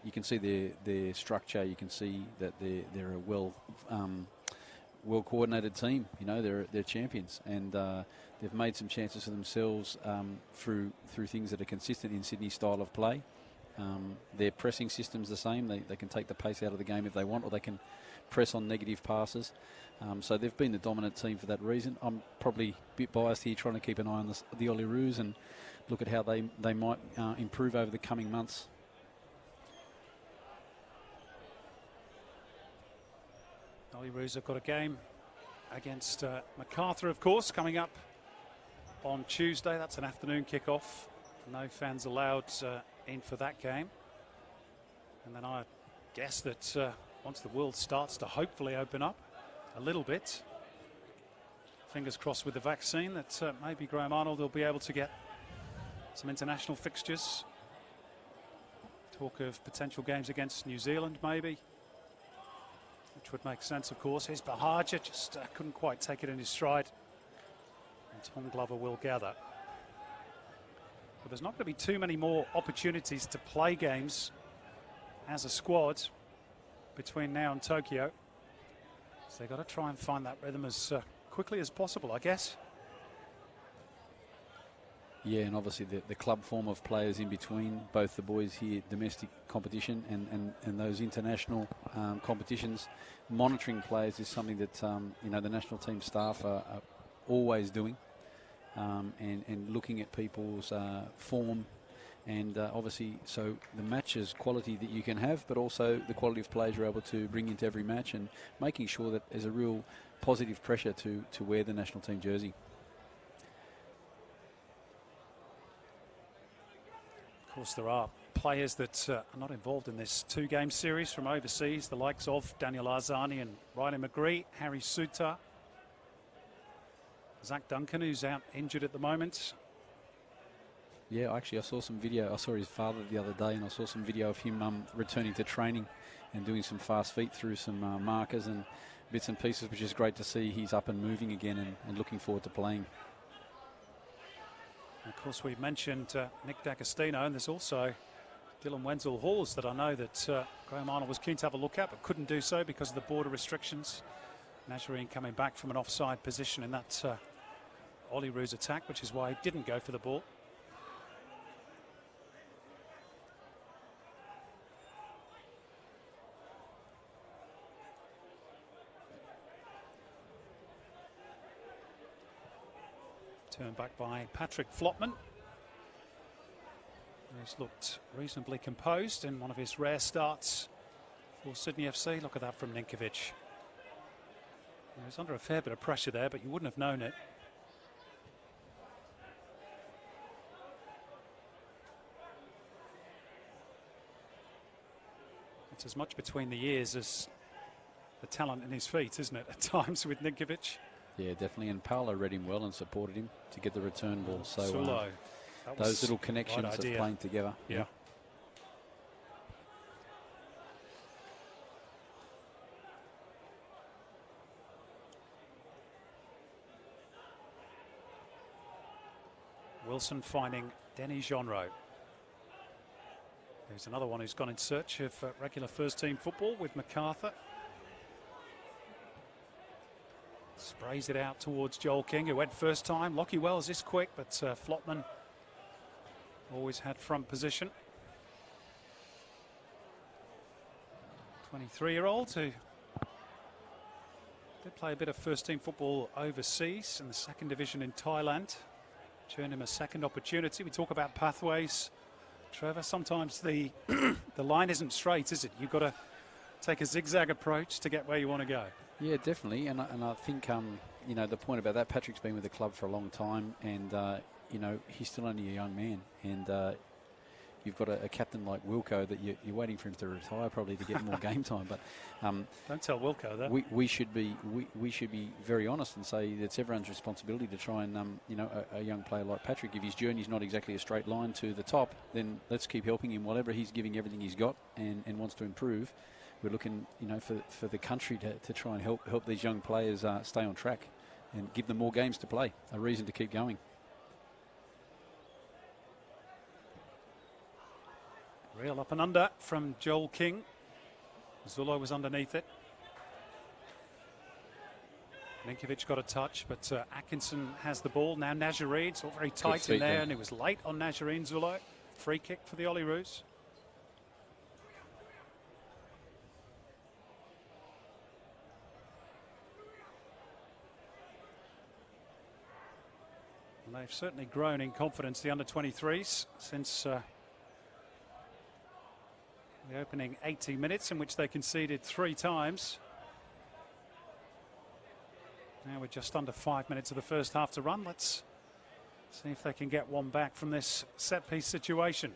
you can see their structure. You can see that they're a well coordinated team. You know, they're champions, and they've made some chances for themselves through things that are consistent in Sydney's style of play. Their pressing system's the same. They can take the pace out of the game if they want, or they can press on negative passes. So they've been the dominant team for that reason. I'm probably a bit biased here, trying to keep an eye on the Olyroos and look at how they might improve over the coming months. Olyroos have got a game against MacArthur, of course, coming up on Tuesday. That's an afternoon kickoff. No fans allowed in for that game. And then I guess that once the world starts to hopefully open up a little bit, fingers crossed with the vaccine, that maybe Graham Arnold will be able to get some international fixtures. Talk of potential games against New Zealand, maybe, which would make sense, of course. Here's Bahaja, just couldn't quite take it in his stride. And Tom Glover will gather. But there's not going to be too many more opportunities to play games as a squad between now and Tokyo. So they've got to try and find that rhythm as quickly as possible, I guess. Yeah, and obviously the club form of players in between both the boys here, domestic competition and those international competitions. Monitoring players is something that the national team staff are always doing, and looking at people's form, and obviously so the matches quality that you can have, but also the quality of players you're able to bring into every match, and making sure that there's a real positive pressure to wear the national team jersey. Of course, there are players that are not involved in this two-game series from overseas, the likes of Daniel Arzani and Riley McGree, Harry Suter, Zach Duncan, who's out injured at the moment. Yeah, actually, I saw some video. I saw his father the other day, and I saw some video of him returning to training and doing some fast feet through some markers and bits and pieces, which is great to see. He's up and moving again and looking forward to playing. Of course, we've mentioned Nick D'Agostino, and there's also Dylan Wenzel-Hawes that I know that Graham Arnold was keen to have a look at, but couldn't do so because of the border restrictions. Nazarene coming back from an offside position in that Olyroos attack, which is why he didn't go for the ball. Turned back by Patrick Flotman, who's looked reasonably composed in one of his rare starts for Sydney FC. Look at that from Ninkovic. He was under a fair bit of pressure there, but you wouldn't have known it. It's as much between the ears as the talent in his feet, isn't it, at times with Ninkovic? Yeah, definitely. And Paolo read him well and supported him to get the return ball. So those little connections of playing together. Yeah. Wilson finding Denny Jonro. There's another one who's gone in search of regular first-team football with MacArthur. Sprays it out towards Joel King, who went first time. Lockie Wells is quick, but Flotman always had front position. 23-year-old who did play a bit of first-team football overseas in the second division in Thailand. Earned him a second opportunity. We talk about pathways, Trevor. Sometimes the the line isn't straight, is it? You've got to take a zigzag approach to get where you want to go. Yeah, definitely, and I think the point about that, Patrick's been with the club for a long time, and he's still only a young man, and you've got a captain like Wilco that you're waiting for him to retire probably to get more game time. But don't tell Wilco that. We should be very honest and say it's everyone's responsibility to try and a young player like Patrick, if his journey's not exactly a straight line to the top, then let's keep helping him. Whatever he's giving everything he's got and wants to improve. We're looking, for the country to try and help these young players stay on track and give them more games to play, a reason to keep going. Real up and under from Joel King. Zullo was underneath it. Ninkovic got a touch, but Atkinson has the ball. Now Nazarene, it's all very tight in there, and it was late on Nazarene. Zullo. Free kick for the Olyroos. And they've certainly grown in confidence, the under-23s, since the opening 80 minutes, in which they conceded 3 times. Now we're just under 5 minutes of the first half to run. Let's see if they can get one back from this set-piece situation.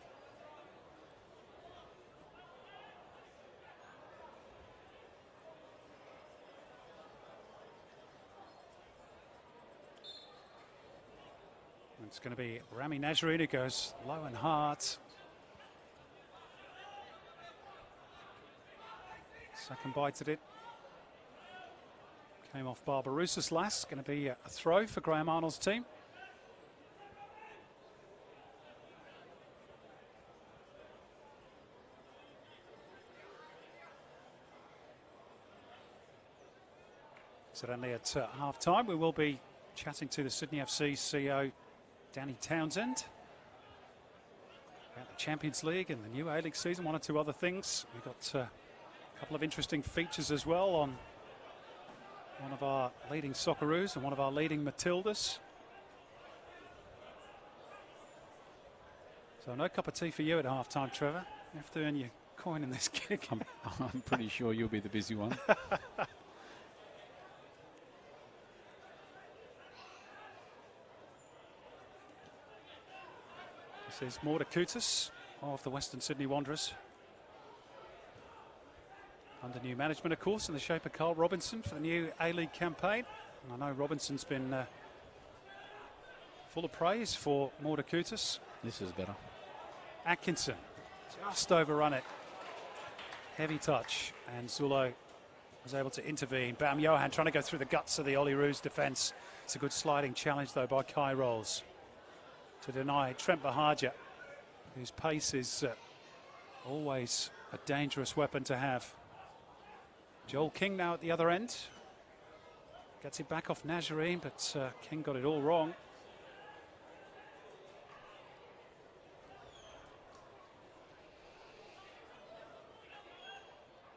It's going to be Rami Nazarene who goes low and hard. Second bite at it. Came off Barbarouses last. Going to be a throw for Graham Arnold's team. So only at half time we will be chatting to the Sydney FC CEO Danny Townsend about the Champions League and the new A-League season, 1 or 2 other things. We've got a couple of interesting features as well on one of our leading Socceroos and one of our leading Matildas. So no cup of tea for you at half-time, Trevor. You have to earn your coin in this kick. I'm pretty sure you'll be the busy one. This is Morda of the Western Sydney Wanderers. Under new management, of course, in the shape of Carl Robinson for the new A-League campaign. And I know Robinson's been full of praise for Morda. This is better. Atkinson just overrun it. Heavy touch, and Zulo was able to intervene. Bam Johan trying to go through the guts of the Olyroos defence. It's a good sliding challenge, though, by Kai Rolls to deny Trent Bahaja, whose pace is always a dangerous weapon to have. Joel King now at the other end. Gets it back off Nazarene, but King got it all wrong.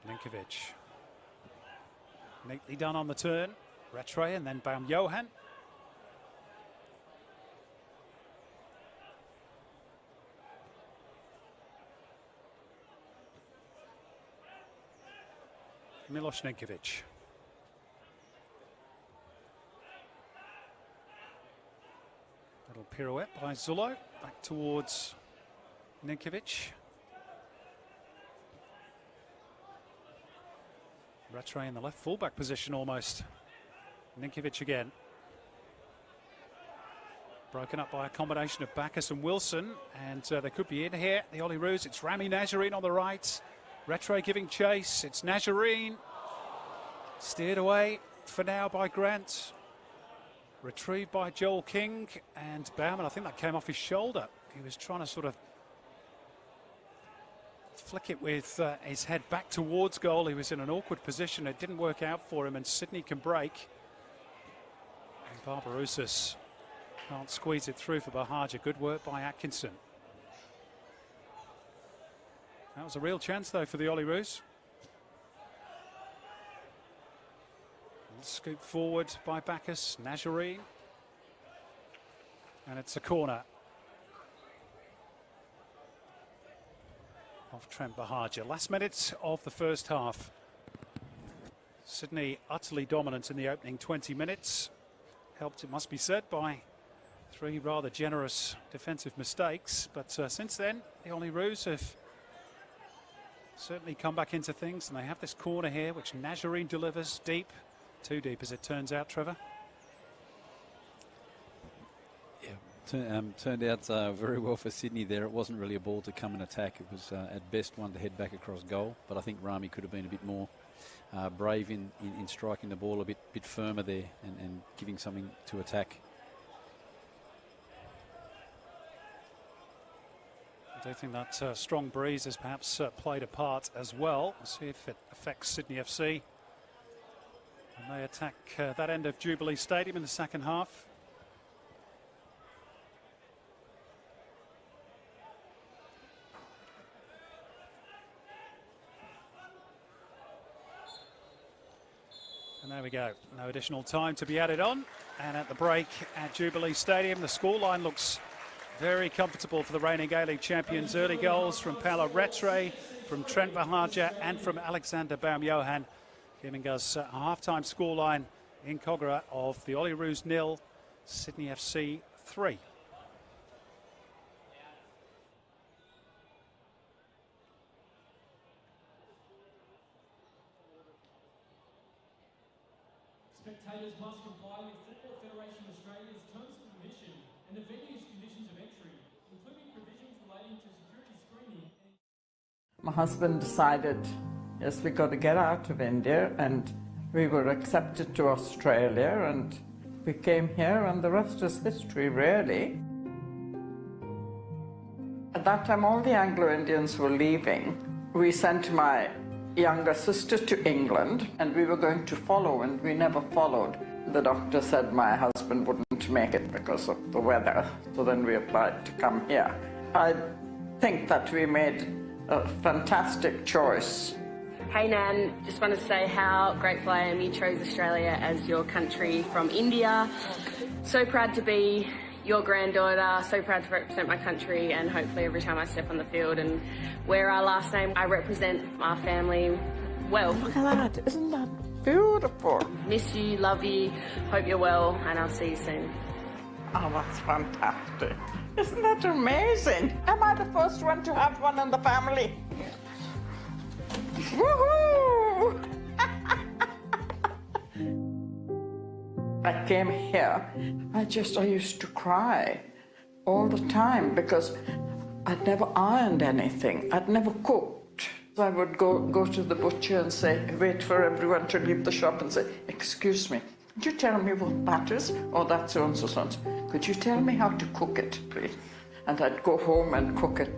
Linkovic. Neatly done on the turn. Rattray and then Bam Johan. Milos Ninkovic. Little pirouette by Zulo. Back towards Ninkovic. Rattray in the left fullback position almost. Ninkovic again. Broken up by a combination of Bacchus and Wilson. And they could be in here. The Olyroos, it's Rami Nazarene on the right. Rattray giving chase. It's Nazarene. Steered away for now by Grant. Retrieved by Joel King. And Bauman, I think that came off his shoulder. He was trying to sort of flick it with his head back towards goal. He was in an awkward position. It didn't work out for him, and Sydney can break. And Barbarouses can't squeeze it through for Bahaja. Good work by Atkinson. That was a real chance, though, for the Olyroos. Scoop forward by Bacchus, Nazarene. And it's a corner of Trent Bahaja. Last minute of the first half. Sydney utterly dominant in the opening 20 minutes. Helped, it must be said, by 3 rather generous defensive mistakes. But since then, the Olyroos have certainly come back into things, and they have this corner here, which Nazarene delivers deep. Too deep, as it turns out, Trevor. Yeah, turned out very well for Sydney there. It wasn't really a ball to come and attack. It was at best one to head back across goal. But I think Rami could have been a bit more brave in striking the ball a bit firmer there and giving something to attack. I do think that strong breeze has perhaps played a part as well. We'll see if it affects Sydney FC. And they attack that end of Jubilee Stadium in the second half. And there we go. No additional time to be added on. And at the break at Jubilee Stadium, the scoreline looks very comfortable for the reigning A-League champions. Early goals from Paolo Rattray, from Trent Bahaja and from Alexander Baum-Johan, giving us a half-time scoreline in Kogarah of the Olyroos 0, Sydney FC 3. Spectators must comply with Football Federation Australia's terms of admission and the venue's conditions of entry, including provisions relating to security screening. My husband decided, yes, we got to get out of India, and we were accepted to Australia, and we came here, and the rest is history, really. At that time, all the Anglo-Indians were leaving. We sent my younger sister to England, and we were going to follow, and we never followed. The doctor said my husband wouldn't make it because of the weather, so then we applied to come here. I think that we made a fantastic choice. Hey Nan, just want to say how grateful I am you chose Australia as your country from India. So proud to be your granddaughter, so proud to represent my country, and hopefully every time I step on the field and wear our last name, I represent my family well. Look at that, isn't that beautiful? Miss you, love you, hope you're well, and I'll see you soon. Oh, that's fantastic. Isn't that amazing? Am I the first one to have one in the family? Woohoo! I came here, I used to cry all the time because I'd never ironed anything, I'd never cooked. I would go to the butcher and say, wait for everyone to leave the shop and say, excuse me, could you tell me what that is? Oh, that's so-and-so, so-and-so. Could you tell me how to cook it, please? And I'd go home and cook it,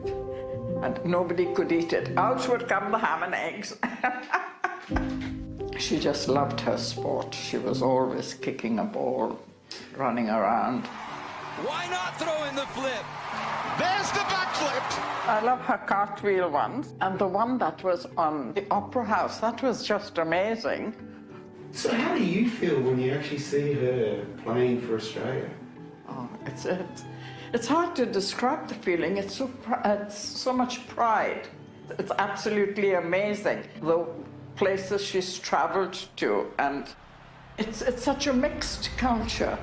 and nobody could eat it. Out would come the ham and eggs. She just loved her sport. She was always kicking a ball, running around. Why not throw in the flip? There's the backflip. I love her cartwheel ones, and the one that was on the Opera House, that was just amazing. So how do you feel when you actually see her playing for Australia? Oh, it's hard to describe the feeling. It's so much pride. It's absolutely amazing. The places she's traveled to, and it's such a mixed culture.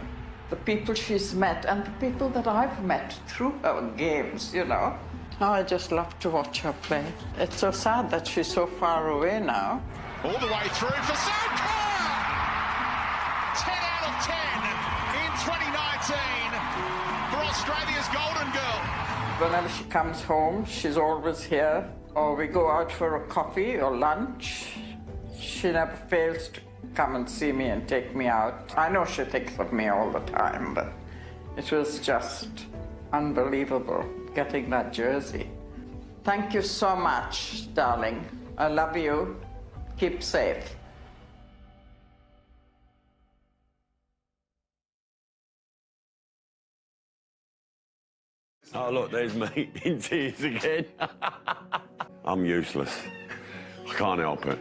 The people she's met and the people that I've met through her games, you know. Now I just love to watch her play. It's so sad that she's so far away now. All the way through for Sam Kerr! 10 out of 10 in 2019 for Australia's Golden Girl. Whenever she comes home, she's always here, or we go out for a coffee or lunch. She never fails to come and see me and take me out. I know she thinks of me all the time, but it was just unbelievable getting that jersey. Thank you so much, darling. I love you. Keep safe. Oh, look, there's me in tears again. I'm useless. I can't help it.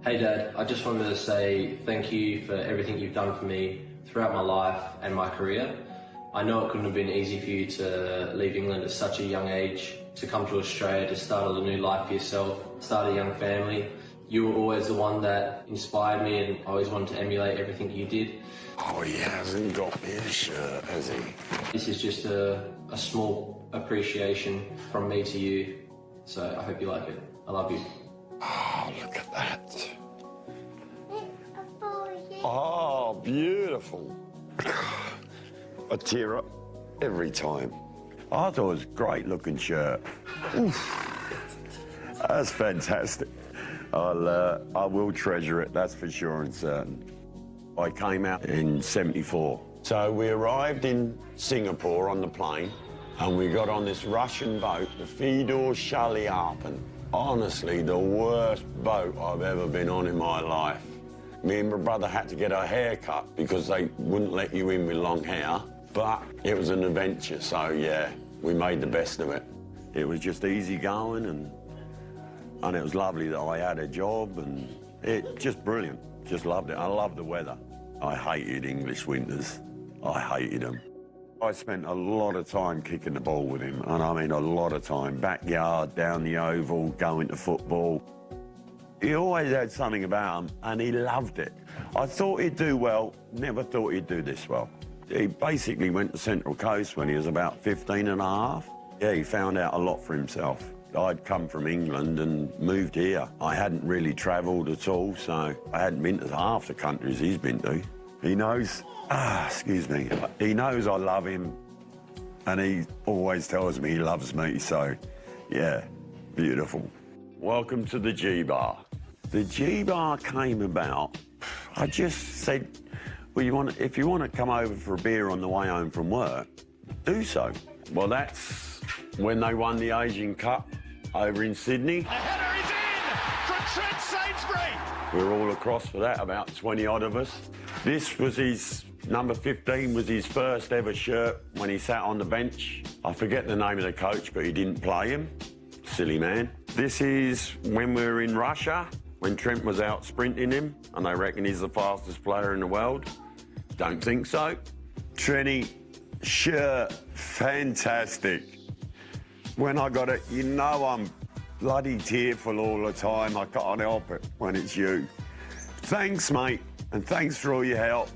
Hey Dad, I just wanted to say thank you for everything you've done for me throughout my life and my career. I know it couldn't have been easy for you to leave England at such a young age, to come to Australia to start a new life for yourself, start a young family. You were always the one that inspired me, and I always wanted to emulate everything you did. Oh, he hasn't got me a shirt, has he? This is just a small appreciation from me to you, so I hope you like it. I love you. Oh, look at that. Oh, beautiful. I tear up every time. I thought it was a great looking shirt. Oof. That's fantastic. I will treasure it, that's for sure and certain. I came out in '74. So we arrived in Singapore on the plane, and we got on this Russian boat, the Fedor Shalyapin. Honestly, the worst boat I've ever been on in my life. Me and my brother had to get our hair cut because they wouldn't let you in with long hair. But it was an adventure, so yeah, we made the best of it. It was just easy going, and And it was lovely that I had a job, and it just brilliant. Just loved it. I love the weather. I hated English winters. I hated them. I spent a lot of time kicking the ball with him, and I mean a lot of time. Backyard, down the oval, going to football. He always had something about him, and he loved it. I thought he'd do well, never thought he'd do this well. He basically went to Central Coast when he was about 15 and a half. Yeah, he found out a lot for himself. I'd come from England and moved here. I hadn't really travelled at all, so I hadn't been to half the countries he's been to. He knows, excuse me, he knows I love him, and he always tells me he loves me, so yeah, beautiful. Welcome to the G-Bar. The G-Bar came about, I just said, well, if you want to come over for a beer on the way home from work, do so. Well, that's when they won the Asian Cup over in Sydney. The header is in from Trent Sainsbury. We were all across for that, about 20 odd of us. This was his, number 15 was his first ever shirt when he sat on the bench. I forget the name of the coach, but he didn't play him. Silly man. This is when we were in Russia, when Trent was out sprinting him, and they reckon he's the fastest player in the world. Don't think so. Trenny, shirt, fantastic. When I got it, you know I'm bloody tearful all the time. I can't help it when it's you. Thanks, mate, and thanks for all your help.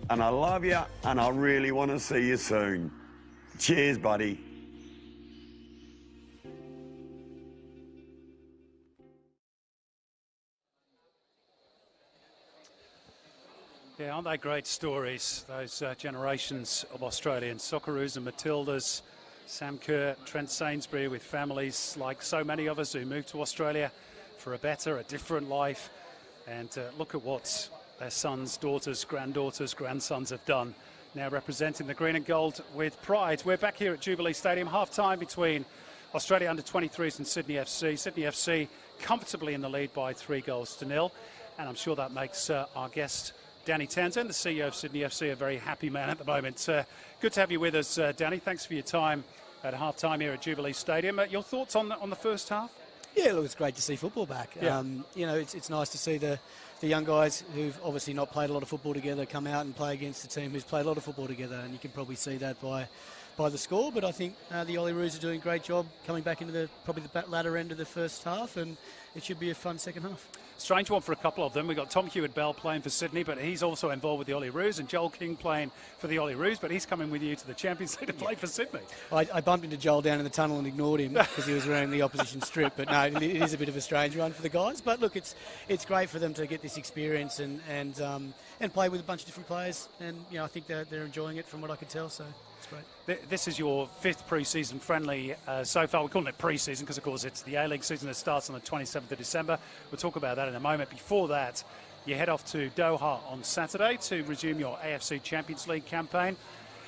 And I love you, and I really want to see you soon. Cheers, buddy. Yeah, aren't they great stories, those generations of Australians, Socceroos and Matildas, Sam Kerr, Trent Sainsbury, with families like so many of us who moved to Australia for a better, a different life. And look at what their sons, daughters, granddaughters, grandsons have done, now representing the green and gold with pride. We're back here at Jubilee Stadium, half-time between Australia under-23's and Sydney FC. Sydney FC comfortably in the lead by 3-0. And I'm sure that makes our guest Danny Townsend, the CEO of Sydney FC, a very happy man at the moment. Good to have you with us, Danny. Thanks for your time at half-time here at Jubilee Stadium. Your thoughts on the first half? Yeah, look, it's great to see football back. Yeah. You know, it's nice to see the young guys who've obviously not played a lot of football together come out and play against a team who's played a lot of football together, and you can probably see that by the score. But I think the Olyroos are doing a great job coming back into probably the latter end of the first half, and it should be a fun second half. Strange one for a couple of them. We've got Tom Hewitt-Bell playing for Sydney, but he's also involved with the Olyroos, and Joel King playing for the Olyroos, but he's coming with you to the Champions League to play for Sydney. I bumped into Joel down in the tunnel and ignored him because he was wearing the opposition strip, but no, it is a bit of a strange one for the guys. But look, it's great for them to get this experience and play with a bunch of different players, and you know, I think they're enjoying it from what I could tell, so it's great. This is your 5th pre-season friendly so far. We're calling it pre-season because, of course, it's the A-League season that starts on the 27th of December. We'll talk about that in a moment. Before that, you head off to Doha on Saturday to resume your AFC Champions League campaign.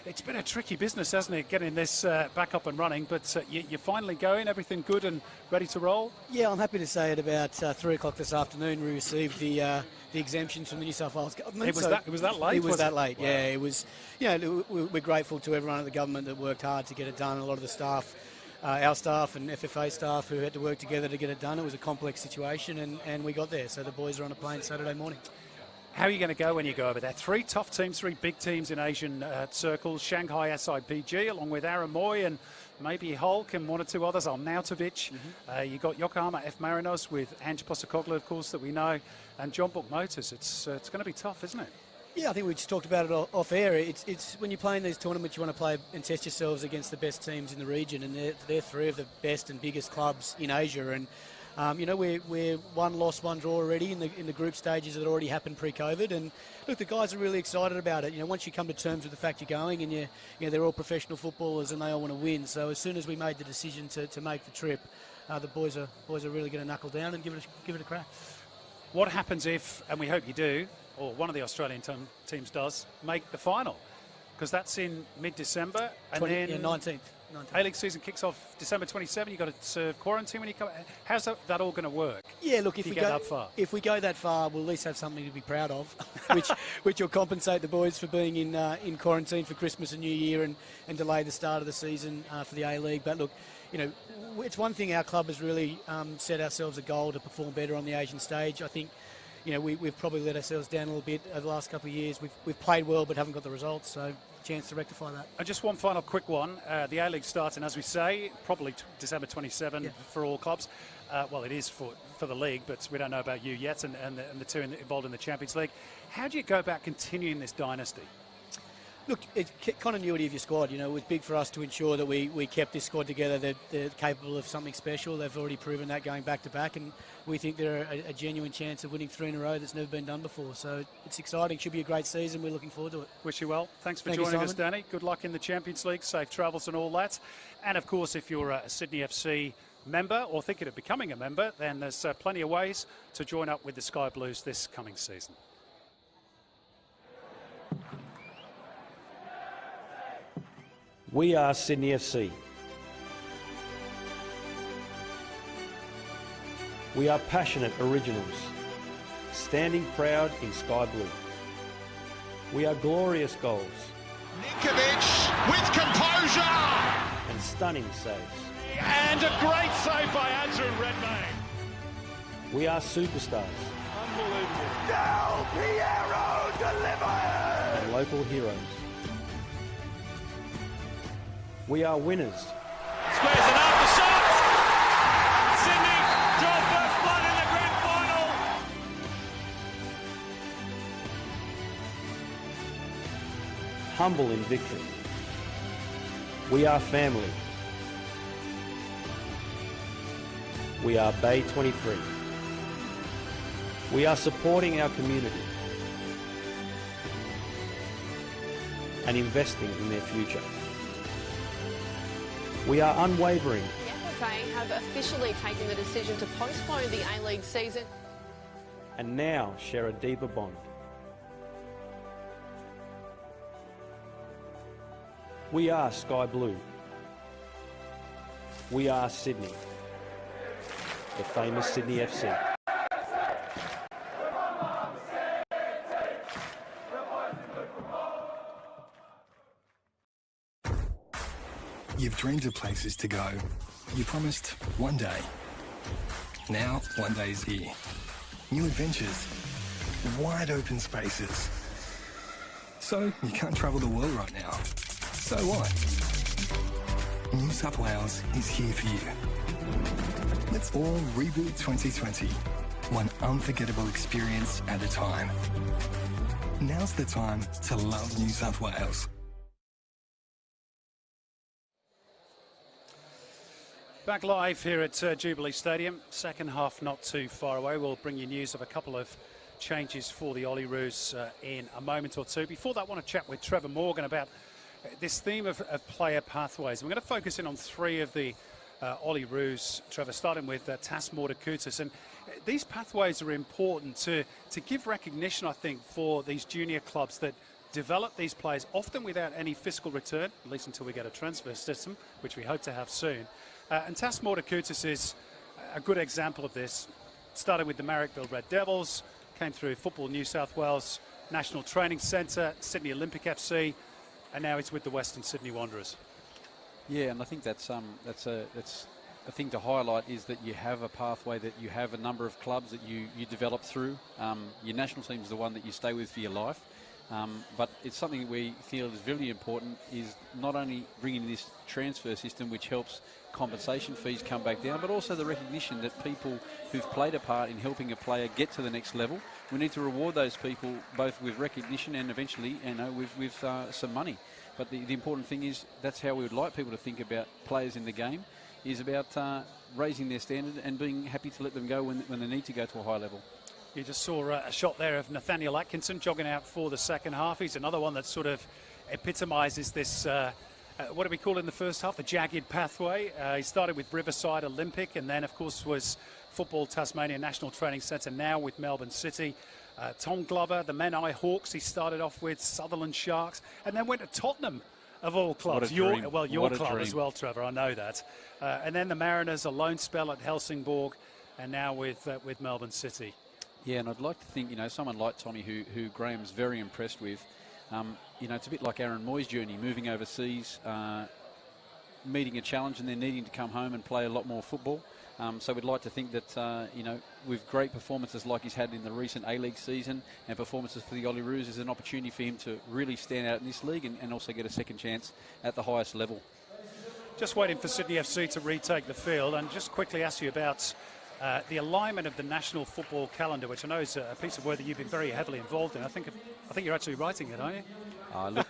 It's been a tricky business, hasn't it, getting this back up and running, but you're finally going, everything good and ready to roll? Yeah, I'm happy to say at about 3 o'clock this afternoon we received the exemptions from the New South Wales government. It was that late? It was that late, wow. Yeah. It was, you know, we're grateful to everyone at the government that worked hard to get it done. A lot of the staff, our staff and FFA staff who had to work together to get it done. It was a complex situation, and we got there. So the boys are on a plane Saturday morning. How are you going to go when you go over there? 3 tough teams, 3 big teams in Asian circles. Shanghai SIPG, along with Aramoy and maybe Hulk and 1 or 2 others. Arnautovic. You've got Yokohama F. Marinos with Ange Postecoglou, of course, that we know, and John Book Motors. It's going to be tough, isn't it? Yeah, I think we just talked about it off air. It's when you play in these tournaments, you want to play and test yourselves against the best teams in the region, and they're 3 of the best and biggest clubs in Asia. And you know, we're 1 loss, 1 draw already in the group stages that already happened pre-COVID. And look, the guys are really excited about it. You know, once you come to terms with the fact you're going, and you know, they're all professional footballers and they all want to win. So as soon as we made the decision to make the trip, the boys are really going to knuckle down and give it a crack. What happens if, and we hope you do, or one of the Australian teams does, make the final? Because that's in mid-December, and then 19th. A-League season kicks off December 27. You've got to serve quarantine when you come. How's that all going to work? Yeah, look, if we go that far, we'll at least have something to be proud of, which will compensate the boys for being in quarantine for Christmas and New Year and delay the start of the season for the A-League. But look, it's one thing our club has really set ourselves a goal to perform better on the Asian stage. I think, we've probably let ourselves down a little bit over the last couple of years. We've played well but haven't got the results, so chance to rectify that. And just one final quick one. The A-League starts, and as we say, probably December 27 for all clubs. Well, it is for the league, but we don't know about you yet, and the two involved in the Champions League. How do you go about continuing this dynasty? Look, it's continuity of your squad. It was big for us to ensure that we kept this squad together. They're capable of something special. They've already proven that going back to back, and we think they're a genuine chance of winning 3 in a row that's never been done before. So it's exciting. Should be a great season. We're looking forward to it. Wish you well. Thanks for joining us, Danny. Good luck in the Champions League. Safe travels and all that. And, of course, if you're a Sydney FC member or thinking of becoming a member, then there's plenty of ways to join up with the Sky Blues this coming season. We are Sydney FC. We are passionate originals, standing proud in sky blue. We are glorious goals. Ninkovic with composure! And stunning saves. And a great save by Andrew Redmayne. We are superstars. Unbelievable. Del Piero delivers! And local heroes. We are winners. Squares it up, the shot! Sydney draw first blood in the grand final. Humble in victory. We are family. We are Bay 23. We are supporting our community and investing in their future. We are unwavering. The FFA have officially taken the decision to postpone the A-League season. And now share a deeper bond. We are Sky Blue. We are Sydney. The famous Sydney FC. You've dreamed of places to go. You promised one day. Now, one day is here. New adventures. Wide open spaces. So, you can't travel the world right now. So what? New South Wales is here for you. Let's all Reboot 2020. One unforgettable experience at a time. Now's the time to love New South Wales. Back live here at Jubilee Stadium. Second half not too far away. We'll bring you news of a couple of changes for the Olyroos in a moment or two. Before that, I want to chat with Trevor Morgan about this theme of player pathways. We're going to focus in on 3 of the Olyroos, Trevor, starting with Tas Mordakutis. And these pathways are important to give recognition, I think, for these junior clubs that develop these players, often without any fiscal return, at least until we get a transfer system, which we hope to have soon. And Tas Mordakutis is a good example of this. Started with the Marrickville Red Devils, came through Football New South Wales National Training Centre, Sydney Olympic FC, and now he's with the Western Sydney Wanderers. Yeah, and I think that's a thing to highlight, is that you have a pathway, that you have a number of clubs that you develop through. Your national team is the one that you stay with for your life. But it's something that we feel is really important, is not only bringing this transfer system, which helps compensation fees come back down, but also the recognition that people who've played a part in helping a player get to the next level, we need to reward those people both with recognition and eventually, with some money. But the important thing is, that's how we would like people to think about players in the game, is about raising their standard and being happy to let them go when they need to go to a high level. You just saw a shot there of Nathaniel Atkinson jogging out for the second half. He's another one that sort of epitomises this, what do we call it in the first half? The jagged pathway. He started with Riverside Olympic and then, of course, was Football Tasmania National Training Centre, now with Melbourne City. Tom Glover, the Menai Hawks, he started off with Sutherland Sharks and then went to Tottenham, of all clubs. Your club as well, Trevor, I know that. And then the Mariners, a loan spell at Helsingborg, and now with Melbourne City. Yeah, and I'd like to think, someone like Tommy, who Graham's very impressed with, it's a bit like Aaron Moy's journey, moving overseas, meeting a challenge and they're needing to come home and play a lot more football. So we'd like to think that, with great performances like he's had in the recent A-League season and performances for the Olyroos, is an opportunity for him to really stand out in this league and also get a second chance at the highest level. Just waiting for Sydney FC to retake the field, and just quickly ask you about the alignment of the national football calendar, which I know is a piece of work that you've been very heavily involved in. I think you're actually writing it, aren't you? Look,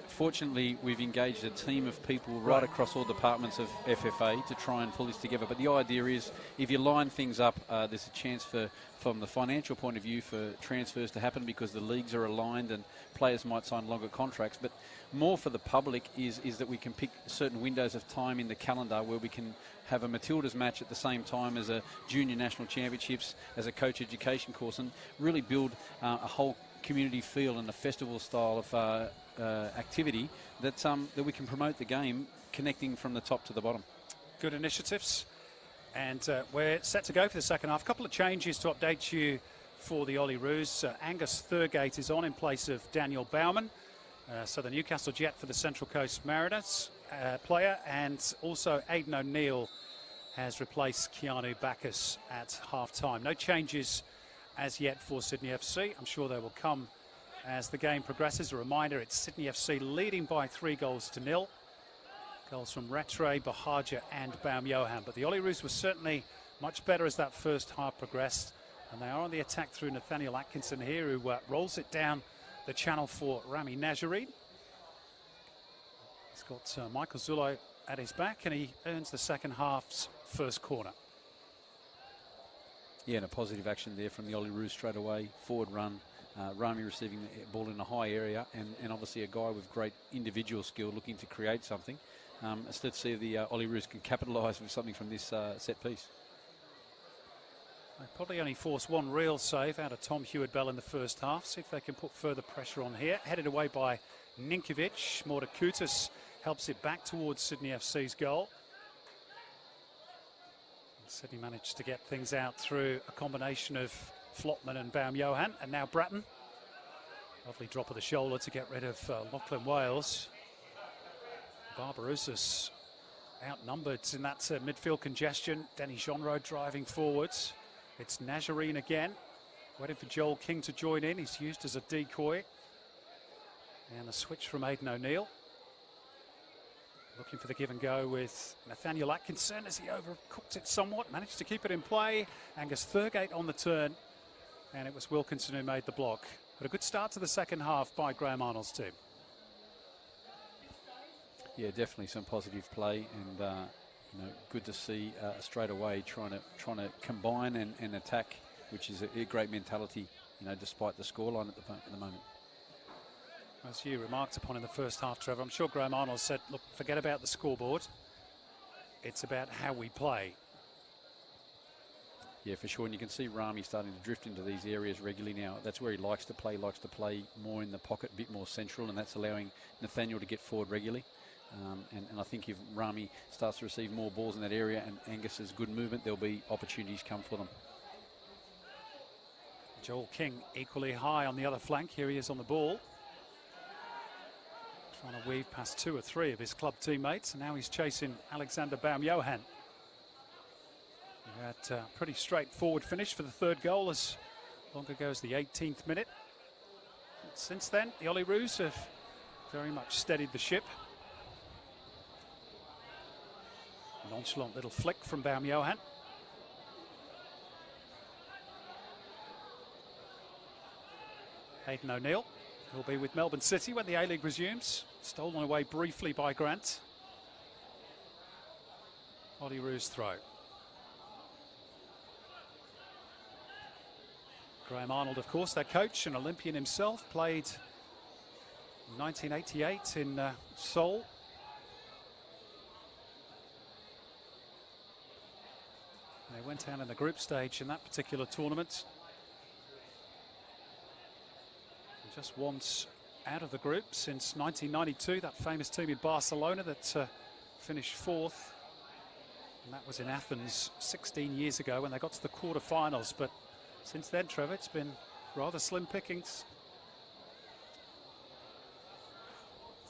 fortunately, we've engaged a team of people right across all departments of FFA to try and pull this together. But the idea is, if you line things up, there's a chance from the financial point of view, for transfers to happen because the leagues are aligned and players might sign longer contracts. But more for the public is that we can pick certain windows of time in the calendar where we can have a Matildas match at the same time as a junior national championships, as a coach education course, and really build a whole community feel and a festival style of activity that we can promote the game, connecting from the top to the bottom. Good initiatives, and we're set to go for the second half. A couple of changes to update you for the Olyroos. Angus Thurgate is on in place of Daniel Baumann, so the Newcastle Jet for the Central Coast Mariners player, and also Aidan O'Neill has replaced Keanu Bacchus at half-time. No changes as yet for Sydney FC. I'm sure they will come as the game progresses. A reminder, it's Sydney FC leading by 3-0. Goals from Rattray, Bahaja and Baum-Johan. But the Olyroos were certainly much better as that first half progressed. And they are on the attack through Nathaniel Atkinson here, who rolls it down the channel for Rami Najareen. He's got Michael Zullo at his back, and he earns the second half's first corner. Yeah, and a positive action there from the Olyroos straight away. Forward run. Rami receiving the ball in a high area, and obviously a guy with great individual skill looking to create something. Let's see if the Olyroos can capitalise with something from this set piece. They probably only forced one real save out of Tom Hewitt-Bell in the first half. See if they can put further pressure on here. Headed away by Ninkovic. Mordakutis helps it back towards Sydney FC's goal. Sydney managed to get things out through a combination of Flotman and Baum-Johan, and now Bratton. Lovely drop of the shoulder to get rid of Lachlan Wales. Barbarouses outnumbered in that midfield congestion. Denny Jonro driving forwards. It's Najareen again, waiting for Joel King to join in. He's used as a decoy. And a switch from Aidan O'Neill. Looking for the give and go with Nathaniel Atkinson as he overcooked it somewhat. Managed to keep it in play. Angus Thurgate on the turn. And it was Wilkinson who made the block. But a good start to the second half by Graham Arnold's team. Yeah, definitely some positive play, and good to see straight away trying to combine and attack, which is a great mentality, despite the scoreline at the moment. As you remarked upon in the first half, Trevor, I'm sure Graham Arnold said, look, forget about the scoreboard. It's about how we play. Yeah, for sure. And you can see Rami starting to drift into these areas regularly now. That's where he likes to play more in the pocket, a bit more central, and that's allowing Nathaniel to get forward regularly. And I think if Rami starts to receive more balls in that area and Angus has good movement, there'll be opportunities come for them. Joel King equally high on the other flank. Here he is on the ball. Trying to weave past 2 or 3 of his club teammates, and now he's chasing Alexander Baum-Johan. He had a pretty straightforward finish for the third goal as long ago as the 18th minute. But since then, the Olyroos have very much steadied the ship. Nonchalant little flick from Baum-Johan. Aidan O'Neill will be with Melbourne City when the A-League resumes. Stolen away briefly by Grant. Olyroos throw. Graham Arnold, of course, their coach, an Olympian himself, played in 1988 in Seoul. They went out in the group stage in that particular tournament. And just once out of the group since 1992, that famous team in Barcelona that finished 4th. And that was in Athens 16 years ago when they got to the quarterfinals. But since then, Trevor, it's been rather slim pickings.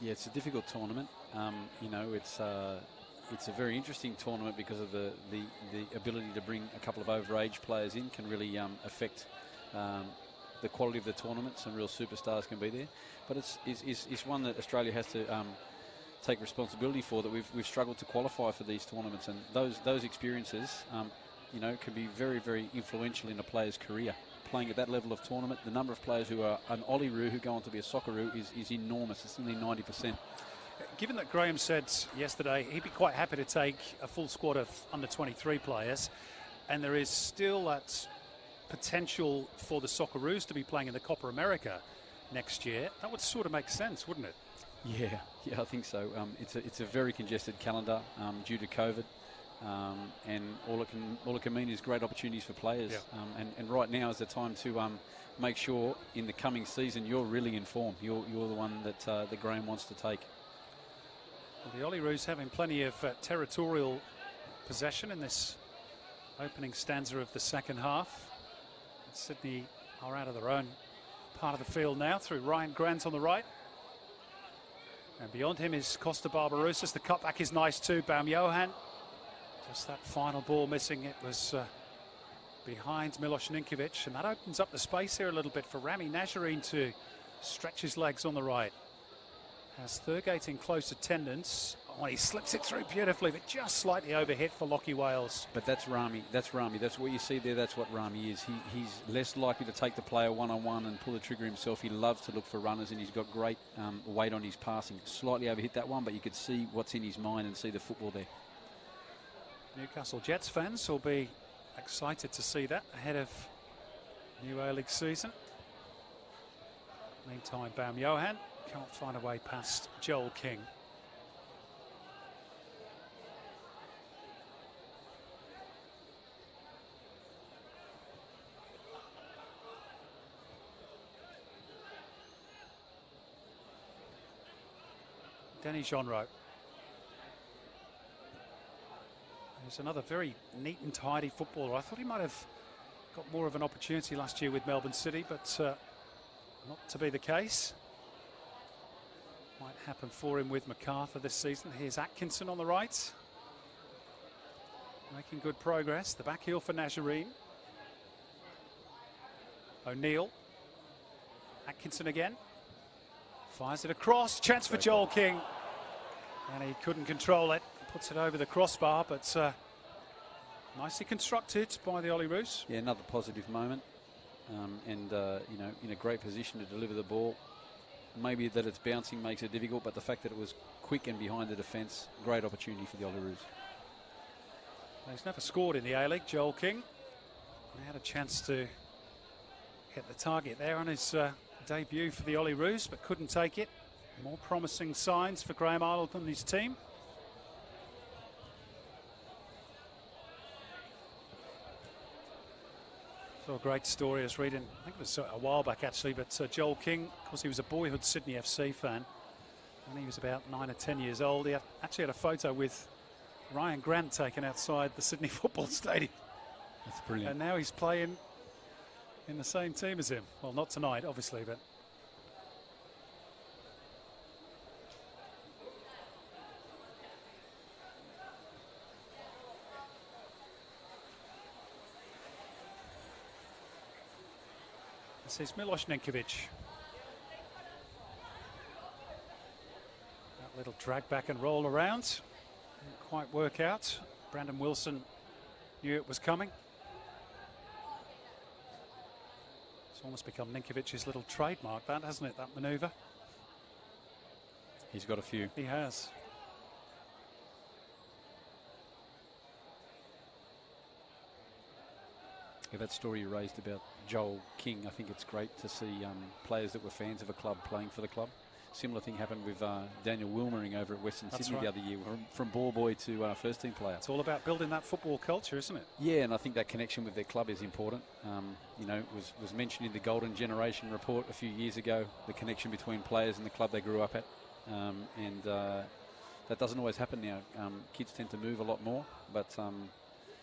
Yeah, it's a difficult tournament. It's it's a very interesting tournament because of the ability to bring a couple of overage players in can really affect the quality of the tournament. Some real superstars can be there, but it's one that Australia has to take responsibility for, that we've struggled to qualify for these tournaments, and those experiences you know, can be very, very influential in a player's career. Playing at that level of tournament, the number of players who are an Olyroos who go on to be a Socceroo is enormous. It's nearly 90%. Given that Graham said yesterday he'd be quite happy to take a full squad of under-23 players, and there is still that potential for the Socceroos to be playing in the Copa America next year, that would sort of make sense, wouldn't it? Yeah, I think so. It's a very congested calendar due to COVID, and all it can mean is great opportunities for players. Yeah. And right now is the time to make sure in the coming season you're really informed. You're the one that Graham wants to take. Well, the Olyroos having plenty of territorial possession in this opening stanza of the second half. Sydney are out of their own part of the field now through Ryan Grant on the right. And beyond him is Costa Barbarouses. The cutback is nice too. Baum-Johan. Just that final ball missing. It was behind Milos Ninkovic. And that opens up the space here a little bit for Rami Nazarene to stretch his legs on the right. Has Thurgate in close attendance. Oh, he slips it through beautifully, but just slightly overhit for Lockie Wales. But that's Rami. That's what you see there. That's what Rami is. He's less likely to take the player one-on-one and pull the trigger himself. He loves to look for runners, and he's got great weight on his passing. Slightly overhit that one, but you could see what's in his mind and see the football there. Newcastle Jets fans will be excited to see that ahead of new A-League season. Meantime, Baum-Johan can't find a way past Joel King. Denny Jonro. He's another very neat and tidy footballer. I thought he might have got more of an opportunity last year with Melbourne City, but not to be the case. Might happen for him with MacArthur this season. Here's Atkinson on the right. Making good progress. The back heel for Nazarene. O'Neill. Atkinson again. Fires it across. Chance for Joel King. And he couldn't control it. Puts it over the crossbar, but nicely constructed by the Olyroos. Yeah, another positive moment. And, you know, in a great position to deliver the ball. Maybe that it's bouncing makes it difficult, but the fact that it was quick and behind the defence, great opportunity for the Olyroos. He's never scored in the A-League, Joel King. He had a chance to hit the target there on his debut for the Olyroos, but couldn't take it. More promising signs for Graham Arnold and his team. So a great story I was reading, I think it was a while back actually, but Joel King, of course he was a boyhood Sydney FC fan. When he was about 9 or 10 years old, he actually had a photo with Ryan Grant taken outside the Sydney Football Stadium. That's brilliant. And now he's playing in the same team as him. Well, not tonight, obviously, but... This is Milos Ninkovic. That little drag back and roll around. Didn't quite work out. Brandon Wilson knew it was coming. It's almost become Ninkovic's little trademark, that, hasn't it, that manoeuvre? He's got a few. He has. Yeah, that story you raised about Joel King, I think it's great to see players that were fans of a club playing for the club. Similar thing happened with Daniel Wilmering over at Western Sydney the other year, from ball boy to first team player. It's all about building that football culture, isn't it? Yeah, and I think that connection with their club is important. You know, was mentioned in the Golden Generation report a few years ago, the connection between players and the club they grew up at. That doesn't always happen now. Kids tend to move a lot more, but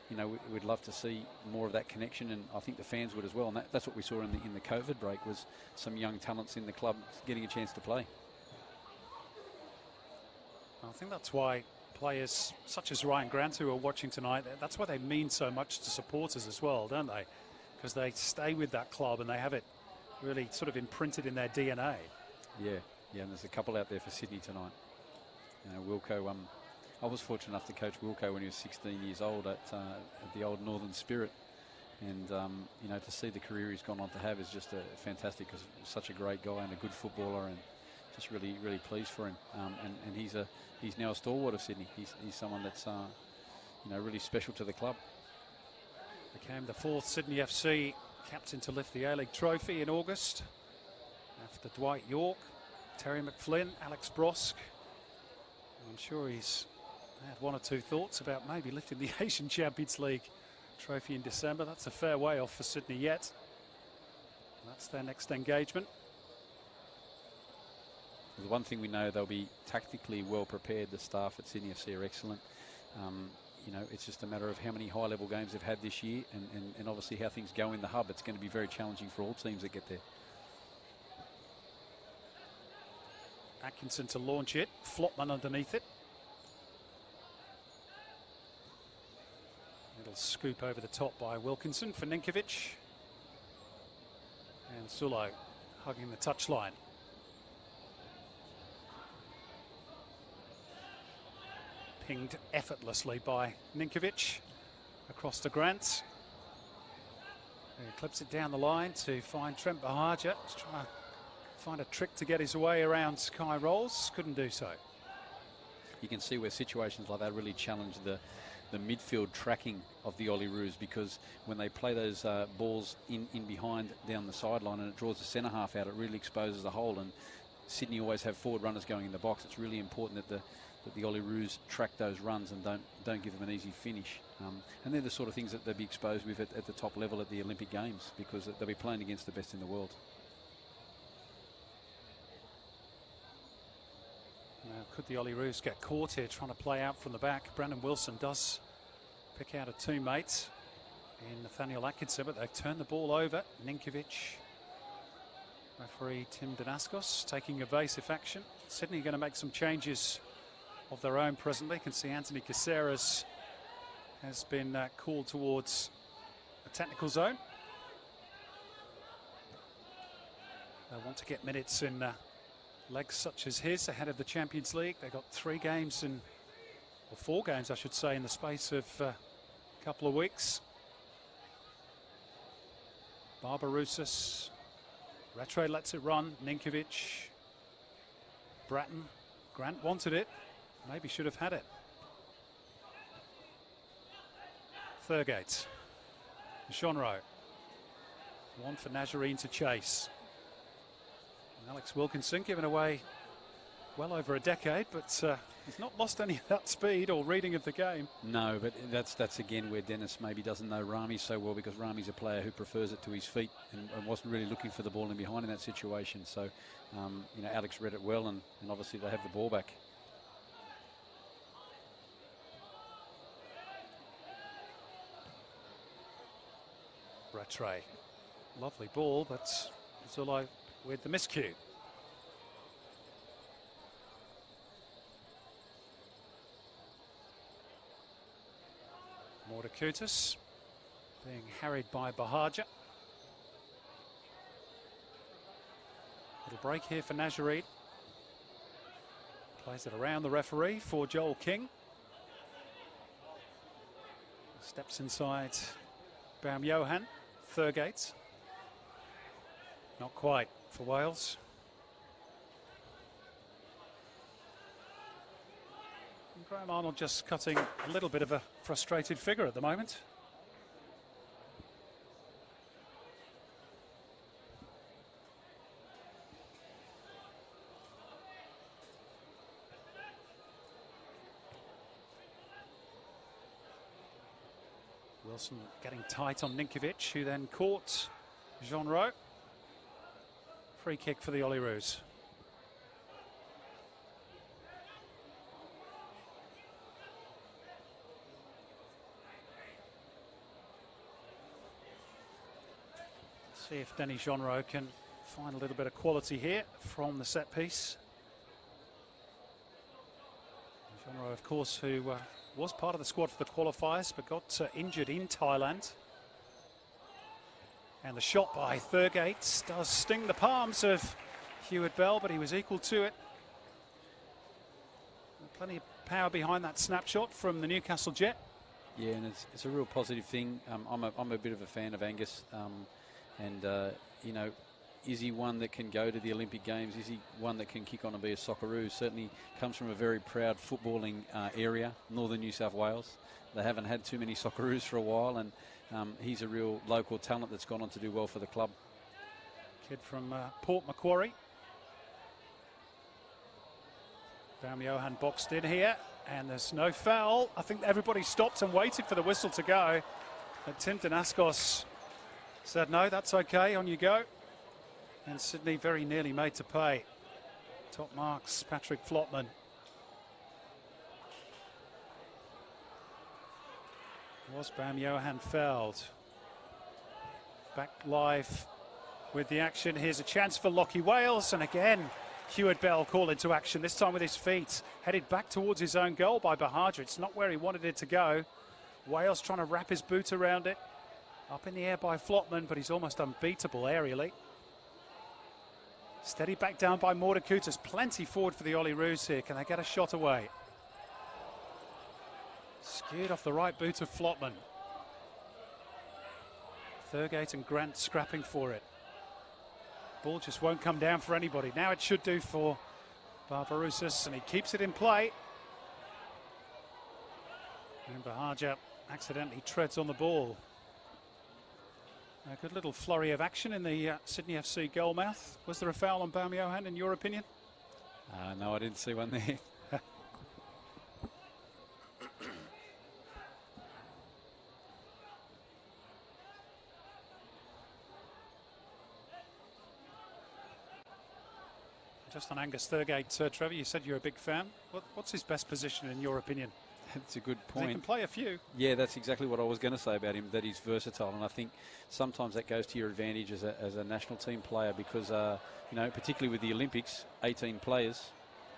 you know, we'd love to see more of that connection, and I think the fans would as well. And that's what we saw in the COVID break, was some young talents in the club getting a chance to play. I think that's why players such as Ryan Grant who are watching tonight, that's why they mean so much to supporters as well, don't they? Because they stay with that club and they have it really sort of imprinted in their DNA. Yeah, and there's a couple out there for Sydney tonight. You know, Wilco, I was fortunate enough to coach Wilco when he was 16 years old at the old Northern Spirit. And, you know, to see the career he's gone on to have is just fantastic, because he's such a great guy and a good footballer, and just really, really pleased for him. And he's now a stalwart of Sydney. He's someone that's, you know, really special to the club. Became the 4th Sydney FC captain to lift the A-League trophy in August, after Dwight York, Terry McFlynn, Alex Brosk. I'm sure he's had one or two thoughts about maybe lifting the Asian Champions League trophy in December. That's a fair way off for Sydney yet. That's their next engagement. The one thing we know, they'll be tactically well prepared. The staff at Sydney FC are excellent. You know, it's just a matter of how many high-level games they've had this year, and obviously how things go in the hub. It's going to be very challenging for all teams that get there. Atkinson to launch it, Flopman underneath it. It'll scoop over the top by Wilkinson for Ninkovic. And Sulo hugging the touchline. Pinged effortlessly by Ninkovic across to Grant. He clips it down the line to find Trent Bahaja. He's trying to find a trick to get his way around Kai Rolls. Couldn't do so. You can see where situations like that really challenge the midfield tracking of the Olyroos, because when they play those balls in behind down the sideline and it draws the centre half out, it really exposes the hole. And Sydney always have forward runners going in the box. It's really important that the Olyroos track those runs and don't give them an easy finish. And they're the sort of things that they'll be exposed with at the top level at the Olympic Games, because they'll be playing against the best in the world. Now, could the Olyroos get caught here trying to play out from the back? Brandon Wilson does pick out a teammate in Nathaniel Atkinson, but they've turned the ball over. Ninkovic, referee Tim Danaskos taking evasive action. Sydney going to make some changes of their own presently. You can see Anthony Caceres has been called towards a technical zone. They want to get minutes in legs such as his ahead of the Champions League. They've got 3 games or 4 games I should say, in the space of a couple of weeks. Barbarousis, Rattray lets it run. Ninkovic, Bratton, Grant wanted it, maybe should have had it. Thurgate, Jeanreau, one for Nazarene to chase. Alex Wilkinson given away well over a decade, but he's not lost any of that speed or reading of the game. No, but that's again where Dennis maybe doesn't know Rami so well, because Rami's a player who prefers it to his feet and wasn't really looking for the ball in behind in that situation. So, you know, Alex read it well, and obviously they have the ball back. Rattray, lovely ball, but Zullo with the miscue. Mordakutis being harried by Bahaja. Little break here for Nazarene. Plays it around the referee for Joel King. Steps inside Baum Johan. Thurgate. Not quite for Wales. And Graham Arnold just cutting a little bit of a frustrated figure at the moment. Wilson getting tight on Ninkovic, who then caught Jeanreau. Free kick for the Olyroos. See if Denny Jeanreau can find a little bit of quality here from the set piece. Genre, of course, who was part of the squad for the qualifiers but got injured in Thailand. And the shot by Thurgate does sting the palms of Hewitt Bell, but he was equal to it. Plenty of power behind that snapshot from the Newcastle Jet. Yeah, and it's a real positive thing. I'm a bit of a fan of Angus, you know, is he one that can go to the Olympic Games? Is he one that can kick on and be a Socceroo? Certainly comes from a very proud footballing area, northern New South Wales. They haven't had too many Socceroos for a while, and he's a real local talent that's gone on to do well for the club. Kid from Port Macquarie. Baumjohann boxed in here, and there's no foul. I think everybody stopped and waited for the whistle to go. But Tim Danaskos said, no, that's okay, on you go. And Sydney very nearly made to pay. Top marks, Patrick Flotman. Was Baumjohann fouled? Back live with the action. Here's a chance for Lockie Wales, and again, Hewitt Bell called into action, this time with his feet. Headed back towards his own goal by Bahaja. It's not where he wanted it to go. Wales trying to wrap his boot around it. Up in the air by Flotman, but he's almost unbeatable aerially. Steady back down by Mordekouters. Plenty forward for the Olyroos here. Can they get a shot away? Skewed off the right boot of Flotman. Thurgate and Grant scrapping for it. Ball just won't come down for anybody. Now it should do for Barbarouses, and he keeps it in play. And Bahaja accidentally treads on the ball. A good little flurry of action in the Sydney FC goalmouth. Was there a foul on Baumjohann, in your opinion? No, I didn't see one there. Just on Angus Thurgate, Trevor, you said you're a big fan. What's his best position, in your opinion? That's a good point. He can play a few. Yeah, that's exactly what I was going to say about him, that he's versatile. And I think sometimes that goes to your advantage as a national team player because, you know, particularly with the Olympics, 18 players,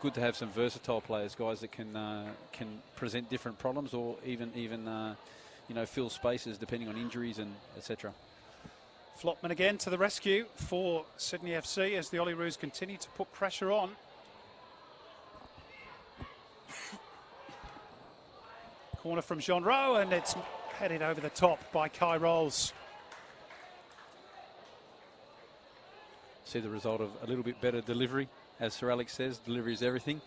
good to have some versatile players, guys that can present different problems or even you know, fill spaces depending on injuries and etc. Flotman again to the rescue for Sydney FC as the Olyroos continue to put pressure on. Corner from Jean Rowe, and it's headed over the top by Kai Rolls. See the result of a little bit better delivery. As Sir Alex says, delivery is everything,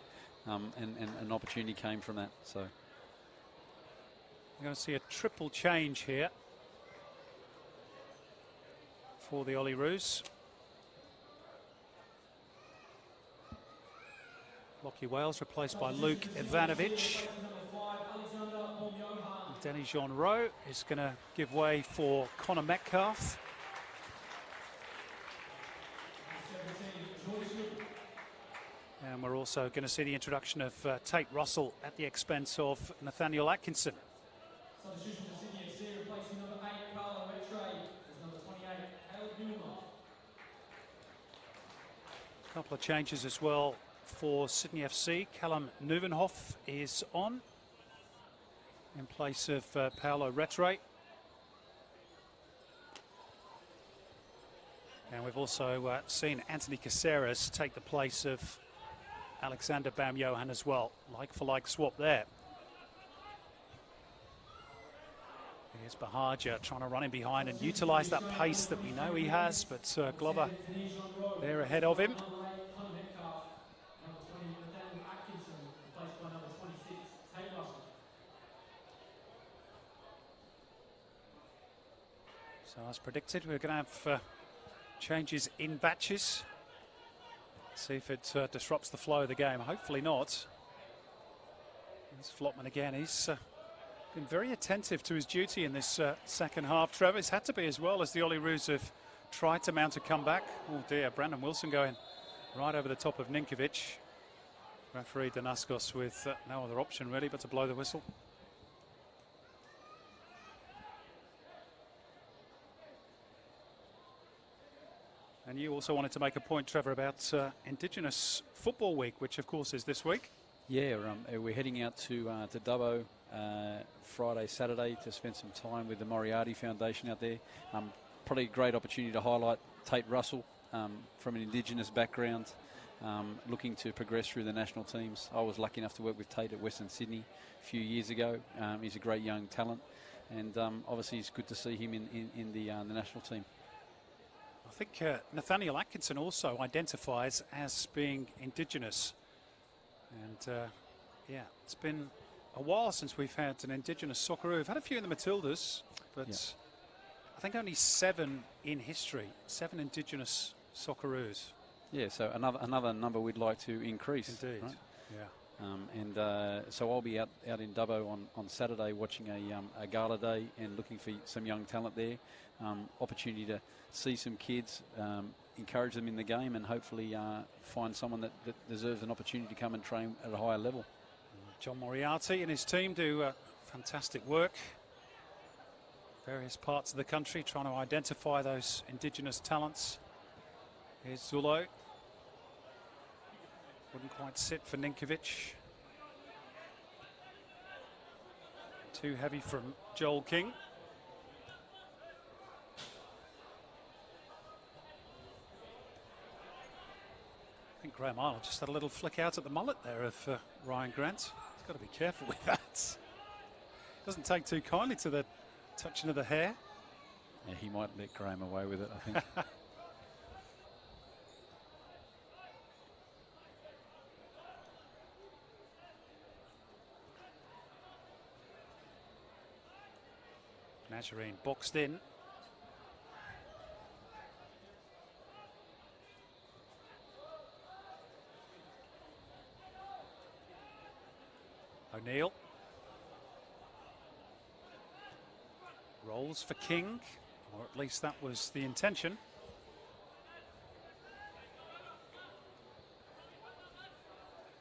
and an opportunity came from that. So we're going to see a triple change here for the Olyroos. Lockie Wales replaced by Luke Ivanovic. Denny Jean Rowe is going to give way for Connor Metcalf. And we're also going to see the introduction of Tate Russell at the expense of Nathaniel Atkinson. Substitution for Sydney FC, replacing number 8, Carlo Retre, as number 28, Caleb Newman. A couple of changes as well for Sydney FC. Callum Neuvenhoff is on in place of Paolo Retre. And we've also seen Anthony Caceres take the place of Alexander Baumjohann as well. Like for like swap there. Here's Bahaja trying to run in behind and utilise that pace that we know he has, but Glover there ahead of him. So as predicted, we're going to have changes in batches. See if it disrupts the flow of the game. Hopefully not. There's Flotman again. He's been very attentive to his duty in this second half. Trevor's had to be as well, as the Olyroos have tried to mount a comeback. Oh dear, Brandon Wilson going right over the top of Ninkovic. Referee Danaskos with no other option really but to blow the whistle. And you also wanted to make a point, Trevor, about Indigenous Football Week, which of course is this week. Yeah, we're heading out to Dubbo Friday, Saturday to spend some time with the Moriarty Foundation out there. Probably a great opportunity to highlight Tate Russell from an Indigenous background, looking to progress through the national teams. I was lucky enough to work with Tate at Western Sydney a few years ago. He's a great young talent, and obviously it's good to see him in the national team. I think Nathaniel Atkinson also identifies as being Indigenous. And yeah, it's been a while since we've had an Indigenous Socceroo. We've had a few in the Matildas, but yeah. I think only 7 in history, 7 Indigenous Socceroos. Yeah, so another number we'd like to increase. Indeed, right? Yeah. So I'll be out in Dubbo on Saturday watching a gala day and looking for some young talent there. Opportunity to see some kids, encourage them in the game, and hopefully find someone that deserves an opportunity to come and train at a higher level. John Moriarty and his team do fantastic work. Various parts of the country trying to identify those Indigenous talents. Here's Zulo. Wouldn't quite sit for Ninkovic. Too heavy from Joel King. I think Graham Arnold just had a little flick out at the mullet there of Ryan Grant. He's got to be careful with that. Doesn't take too kindly to the touching of the hair. Yeah, he might let Graham away with it, I think. Nazarene boxed in. O'Neill. Rolls for King, or at least that was the intention.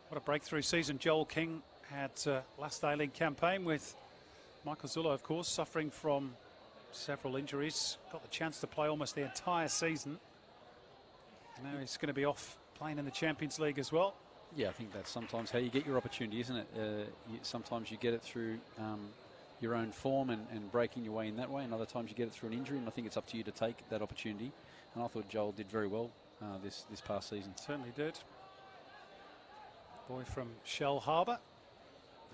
What a breakthrough season Joel King had last A-League campaign, with Michael Zulo, of course, suffering from several injuries. Got the chance to play almost the entire season. Now he's going to be off playing in the Champions League as well. Yeah, I think that's sometimes how you get your opportunity, isn't it? Sometimes you get it through your own form and breaking your way in that way, and other times you get it through an injury, and I think it's up to you to take that opportunity. And I thought Joel did very well this past season. Certainly did. Boy from Shell Harbour,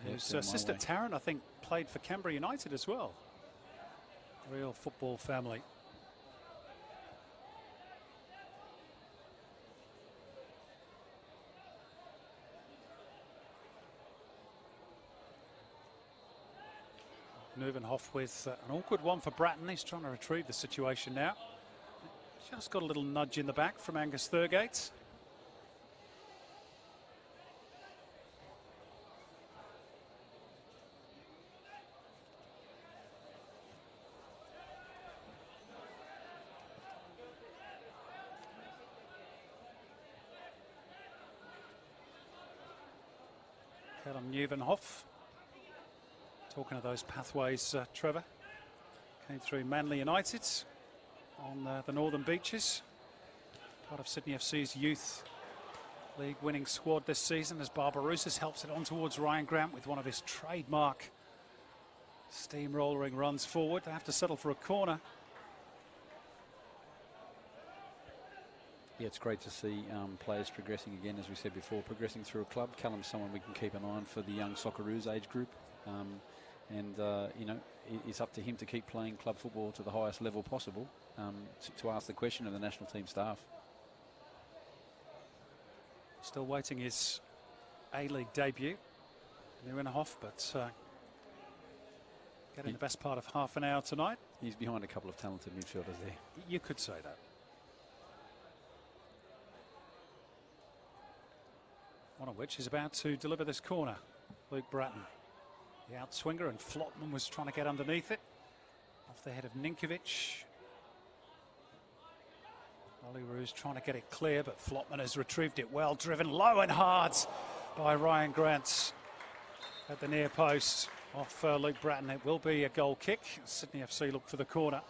whose sister Taryn, I think, played for Canberra United as well. Real football family. Neuvenhoff with an awkward one for Bratton. He's trying to retrieve the situation now. Just got a little nudge in the back from Angus Thurgate. Callum Neuvenhoff. Talking of those pathways, Trevor, came through Manly United on the Northern Beaches. Part of Sydney FC's youth league winning squad this season, as Barbarouses helps it on towards Ryan Grant with one of his trademark steamrollering runs forward. They have to settle for a corner. Yeah, it's great to see players progressing again, as we said before, progressing through a club. Callum's someone we can keep an eye on for the young Socceroos age group. And you know, it's up to him to keep playing club football to the highest level possible, to ask the question of the national team staff. Still waiting his A-League debut, Neuvenhoff, but getting the best part of half an hour tonight. He's behind a couple of talented midfielders there. You could say that. One of which is about to deliver this corner, Luke Bratton. The outswinger, and Flotman was trying to get underneath it. Off the head of Ninkovic. Olyroos trying to get it clear, but Flotman has retrieved it well. Driven low and hard by Ryan Grant at the near post off Luke Bratton. It will be a goal kick. Sydney FC look for the corner.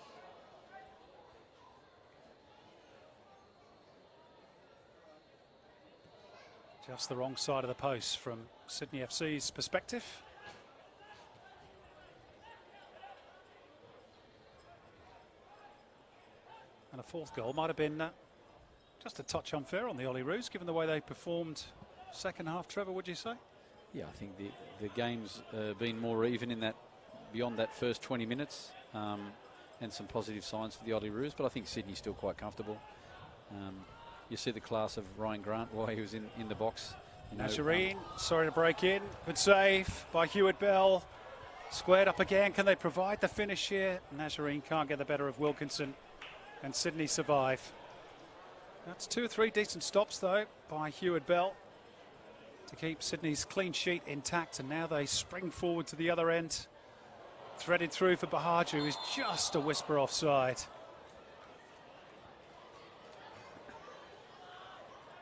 Just the wrong side of the post from Sydney FC's perspective. And a fourth goal might have been just a touch unfair on the Olyroos, given the way they performed second half. Trevor, would you say? Yeah, I think the game's been more even in that, beyond that first 20 minutes, and some positive signs for the Olyroos, but I think Sydney's still quite comfortable. You see the class of Ryan Grant while he was in the box. Nazarene, sorry to break in. Good save by Hewitt-Bell. Squared up again. Can they provide the finish here? Nazarene can't get the better of Wilkinson, and Sydney survive. That's 2 or 3 decent stops, though, by Hewitt-Bell to keep Sydney's clean sheet intact, and now they spring forward to the other end. Threaded through for Baharju, who is just a whisper offside.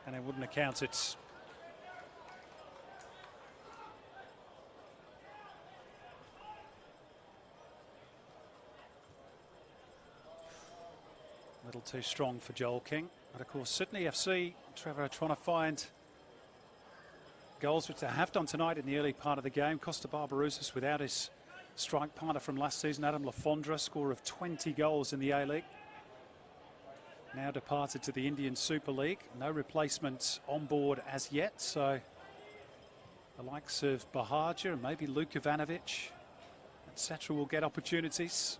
And it wouldn't have counted. A little too strong for Joel King. But of course, Sydney FC, Trevor, are trying to find goals, which they have done tonight in the early part of the game. Costa Barbarouses without his strike partner from last season, Adam Lafondra, scorer of 20 goals in the A-League. Now departed to the Indian Super League. No replacements on board as yet, so the likes of Baharju and maybe Luke Ivanovic, etc. will get opportunities.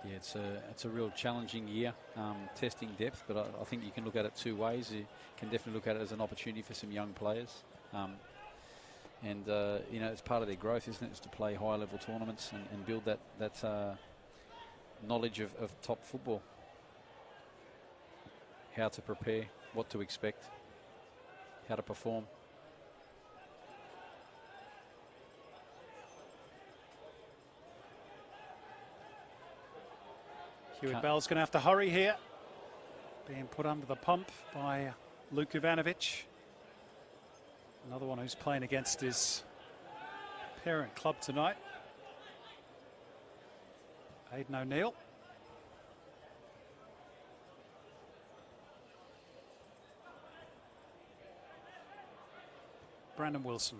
Yeah, it's a real challenging year, testing depth, but I think you can look at it 2 ways. You can definitely look at it as an opportunity for some young players. And you know, it's part of their growth, isn't it? It's to play higher level tournaments and build that knowledge of top football. How to prepare, what to expect, how to perform. Hewitt-Bell's going to have to hurry here. Being put under the pump by Luke Ivanovic. Another one who's playing against his parent club tonight. Aidan O'Neill. Brandon Wilson.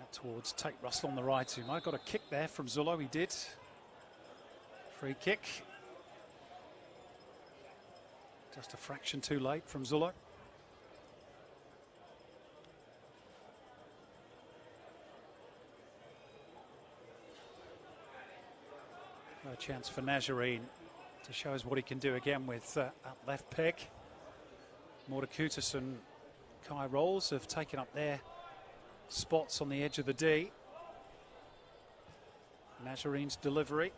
Out towards Tate Russell on the right, who might have got a kick there from Zullo. He did. Free kick. Just a fraction too late from Zullo. A chance for Nazarene to show us what he can do again with that left peg. Mordakutis and Kai Rolls have taken up their spots on the edge of the D. Nazarene's delivery.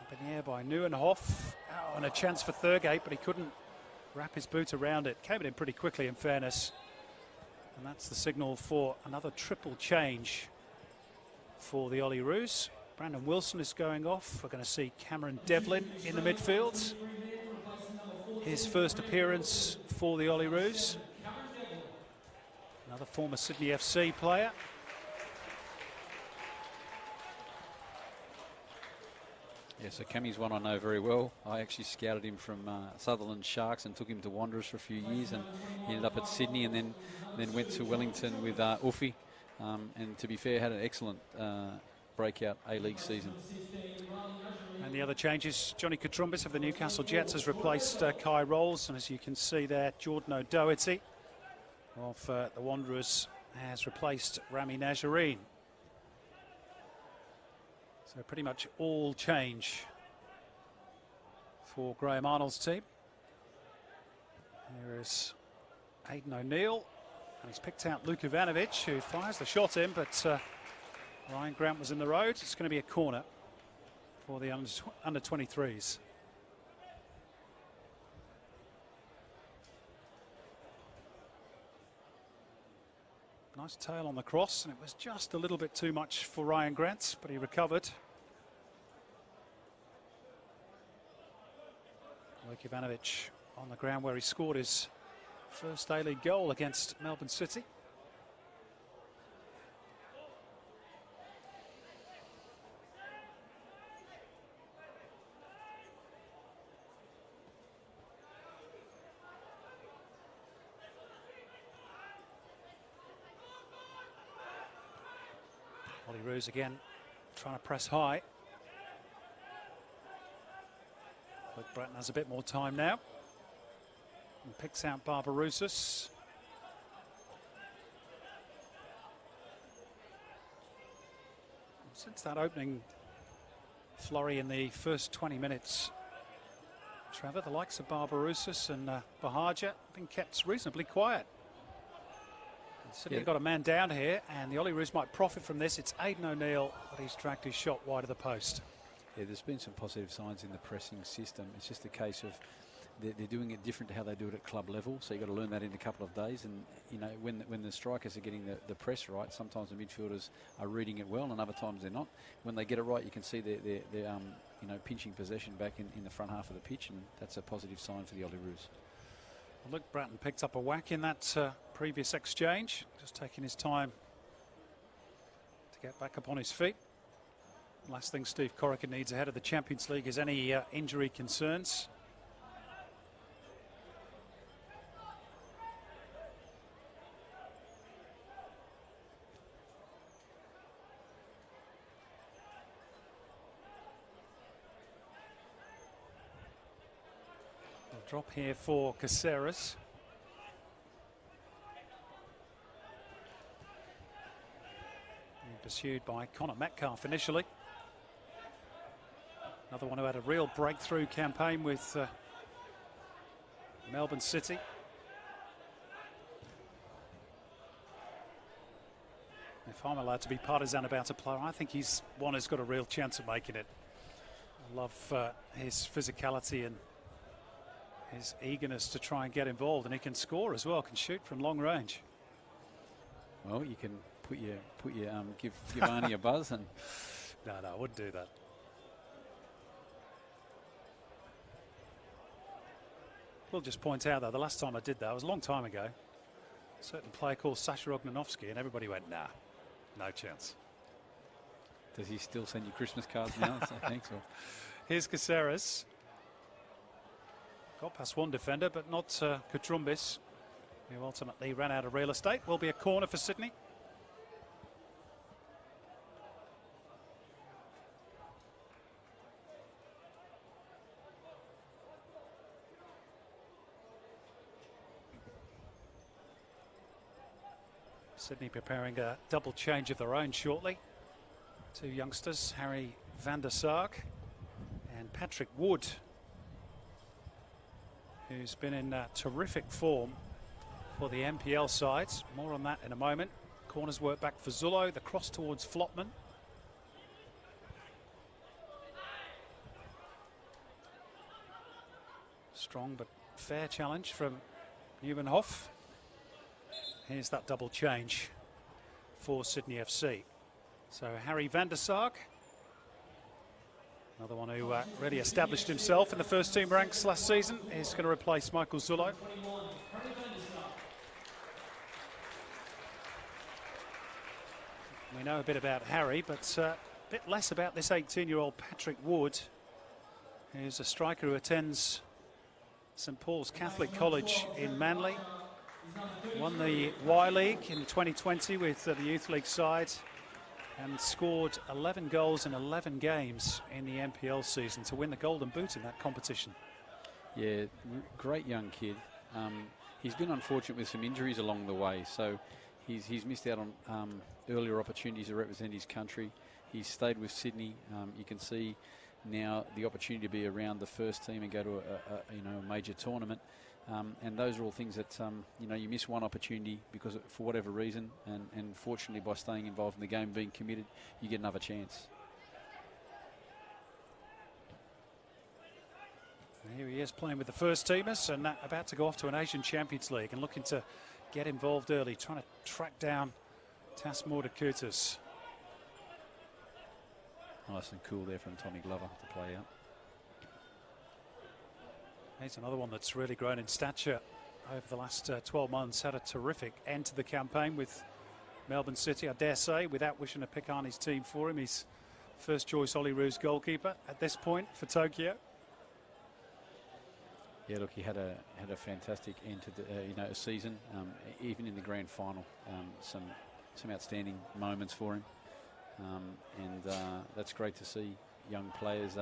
Up in the air by Nieuwenhof. Oh, and a chance for Thurgate, but he couldn't wrap his boot around it. Came in pretty quickly, in fairness. And that's the signal for another triple change for the Olyroos. Brandon Wilson is going off. We're going to see Cameron Devlin in the midfield. His first appearance for the Olyroos. Another former Sydney FC player. Yeah, so Cammy's one I know very well. I actually scouted him from Sutherland Sharks and took him to Wanderers for a few years, and he ended up at Sydney and then went to Wellington with Uffy. And to be fair, had an excellent breakout A-League season. And the other changes, Johnny Katrumbis of the Newcastle Jets has replaced Kai Rolls, and as you can see there, Jordan O'Doherty of the Wanderers has replaced Rami Nazarene. So pretty much all change for Graham Arnold's team. Here is Aidan O'Neill, and he's picked out Luke Ivanovic, who fires the shot in, but Ryan Grant was in the road. It's going to be a corner for the under 23's. Nice tail on the cross, and it was just a little bit too much for Ryan Grant, but he recovered. Luke Ivanovic on the ground where he scored his first A-League goal against Melbourne City. Olyroos again trying to press high. But Bratton has a bit more time now. And picks out Barbarouses. Since that opening flurry in the first 20 minutes, Trevor, the likes of Barbarouses and Bahaja have been kept reasonably quiet. Sydney got a man down here, and the Olyroos might profit from this. It's Aidan O'Neill, but he's dragged his shot wide of the post. Yeah, there's been some positive signs in the pressing system. It's just a case of they're doing it different to how they do it at club level, so you've got to learn that in a couple of days. And you know, when the strikers are getting the press right, sometimes the midfielders are reading it well, and other times they're not. When they get it right, you can see they're you know, pinching possession back in the front half of the pitch, and that's a positive sign for the Olyroos. Well, look, Bratton picked up a whack in that previous exchange, just taking his time to get back up on his feet. Last thing Steve Corican needs ahead of the Champions League is any injury concerns. Drop here for Caceres. Pursued by Connor Metcalf initially. Another one who had a real breakthrough campaign with Melbourne City. If I'm allowed to be partisan about a player, I think he's one who's got a real chance of making it. I love his physicality and his eagerness to try and get involved, and he can score as well, can shoot from long range. Well, you can give Arnie a buzz, and no, I wouldn't do that. We'll just point out though, the last time I did that was a long time ago. A certain player called Sasha Ognanovsky, and everybody went, nah, no chance. Does he still send you Christmas cards now? So thanks. Or? Here's Caceres. Got past one defender, but not Kutrumbis, who ultimately ran out of real estate. Will be a corner for Sydney. Sydney preparing a double change of their own shortly. Two youngsters, Harry van der Sark and Patrick Wood, who's been in terrific form for the NPL sides. More on that in a moment. Corners work back for Zullo, the cross towards Flotman. Strong but fair challenge from Newmanhoff. Here's that double change for Sydney FC. So Harry van der Sark, another one who really established himself in the first team ranks last season, is going to replace Michael Zullo. We know a bit about Harry, but a bit less about this 18-year-old Patrick Wood, who's a striker who attends St Paul's Catholic College in Manly. Won the Y-League in 2020 with the Youth League side, and scored 11 goals in 11 games in the NPL season to win the Golden Boot in that competition. Yeah, great young kid. He's been unfortunate with some injuries along the way, so he's missed out on earlier opportunities to represent his country. He's stayed with Sydney. You can see now the opportunity to be around the first team and go to a major tournament. And those are all things that you miss one opportunity because for whatever reason, and fortunately by staying involved in the game, being committed, you get another chance. Here he is playing with the first teamers and about to go off to an Asian Champions League and looking to get involved early, trying to track down Tasmorda Kutas. Nice and cool there from Tommy Glover to play out. He's another one that's really grown in stature over the last 12 months. Had a terrific end to the campaign with Melbourne City, I dare say, without wishing to pick Arnie's team for him. He's first choice Olyroos goalkeeper at this point for Tokyo. Yeah, look, he had a fantastic end to the season, even in the grand final. Some outstanding moments for him. and that's great to see young players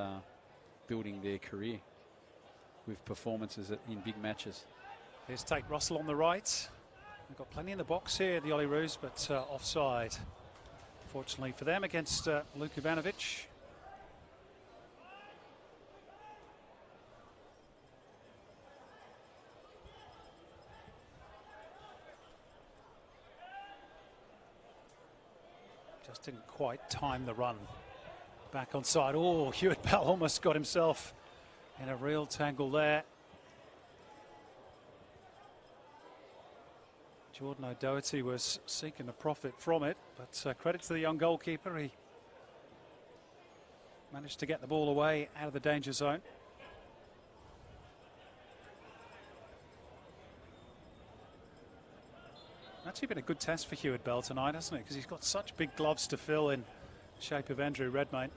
building their career with performances in big matches. Here's Tate Russell on the right. They've got plenty in the box here, the Olyroos, but offside. Fortunately for them, against Luke Ivanovic. Just didn't quite time the run. Back on side. Oh, Hewitt Bell almost got himself in a real tangle there. Jordan O'Doherty was seeking a profit from it, but credit to the young goalkeeper. He managed to get the ball away out of the danger zone. Actually been a good test for Hewitt Bell tonight, hasn't it? Because he's got such big gloves to fill in the shape of Andrew Redmayne.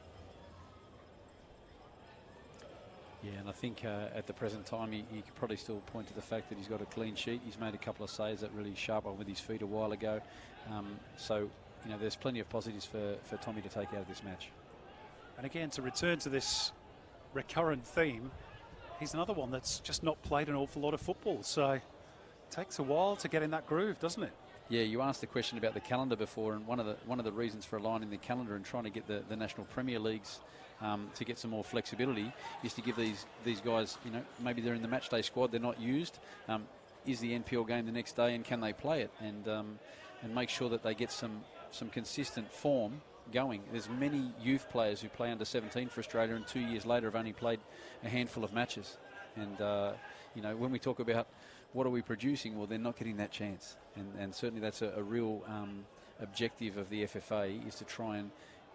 Yeah, and I think at the present time he could probably still point to the fact that he's got a clean sheet. He's made a couple of saves that really sharp on with his feet a while ago. So, you know, there's plenty of positives for Tommy to take out of this match. And again, to return to this recurrent theme, he's another one that's just not played an awful lot of football. So it takes a while to get in that groove, doesn't it? Yeah, you asked the question about the calendar before, and one of the reasons for aligning the calendar and trying to get the National Premier Leagues to get some more flexibility is to give these guys, you know, maybe they're in the match day squad, they're not used. Is the NPL game the next day, and can they play it? And make sure that they get some consistent form going. There's many youth players who play under 17 for Australia, and 2 years later have only played a handful of matches. And you know, when we talk about what are we producing, well, they're not getting that chance. And certainly that's a real objective of the FFA, is to try and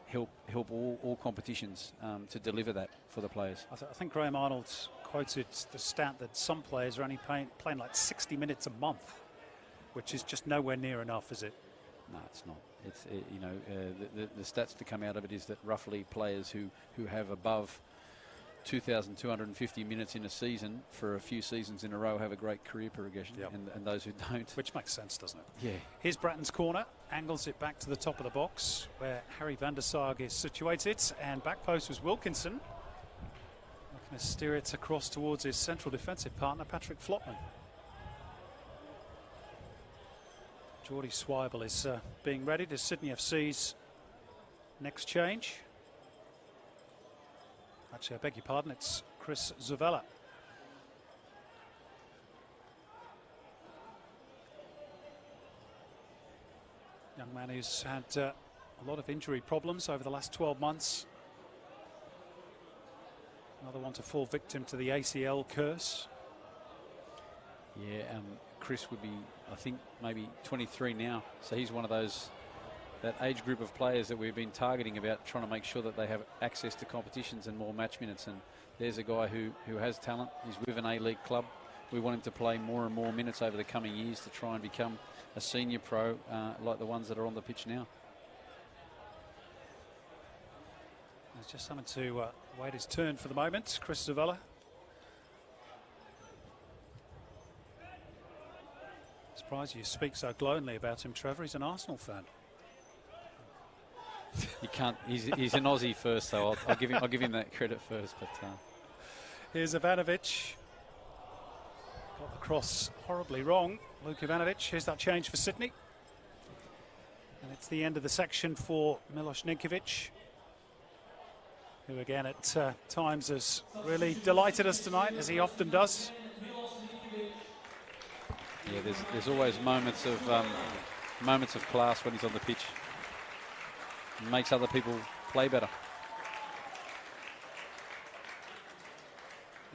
help all competitions to deliver that for the players. I think Graham Arnold quoted the stat that some players are only playing like 60 minutes a month, which is just nowhere near enough, is it? No, it's not. It's you know, the stats to come out of it is that roughly players who have above 2,250 minutes in a season for a few seasons in a row have a great career progression, and those who don't. Which makes sense, doesn't it? Yeah. Here's Bratton's corner, angles it back to the top of the box where Harry van der Sarg is situated, and back post was Wilkinson. Looking to steer it across towards his central defensive partner, Patrick Flotman. Geordie Swible is being ready to Sydney FC's next change. Actually, I beg your pardon, it's Chris Zavella. Young man who's had a lot of injury problems over the last 12 months. Another one to fall victim to the ACL curse. Yeah, Chris would be, I think, maybe 23 now. So he's one of those, that age group of players that we've been targeting about, trying to make sure that they have access to competitions and more match minutes. And there's a guy who has talent. He's with an A-League club. We want him to play more and more minutes over the coming years to try and become a senior pro like the ones that are on the pitch now. There's just someone to wait his turn for the moment. Chris Zavella. Surprised you speak so glowingly about him, Trevor. He's an Arsenal fan. You can't. He's an Aussie first, so I'll give him that credit first. But here's Ivanovic. Got the cross horribly wrong. Luke Ivanovic. Here's that change for Sydney, and it's the end of the section for Milos Ninkovic, who again at times has really delighted us tonight, as he often does. Yeah, there's always moments of class when he's on the pitch. It makes other people play better.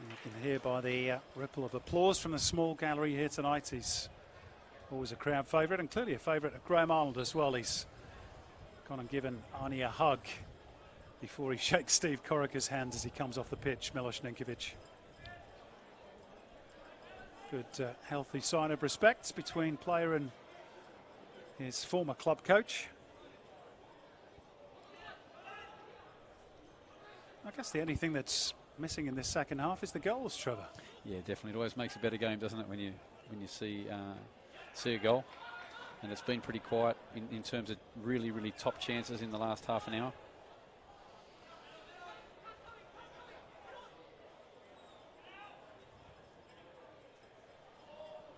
You can hear by the ripple of applause from the small gallery here tonight. He's always a crowd favourite, and clearly a favourite of Graham Arnold as well. He's gone and given Arnie a hug before he shakes Steve Corica's hand as he comes off the pitch, Milos Ninkovic. Good, healthy sign of respect between player and his former club coach. I guess the only thing that's missing in this second half is the goals, Trevor. Yeah, definitely. It always makes a better game, doesn't it, when you see a goal. and it's been pretty quiet in terms of really, really top chances in the last half an hour.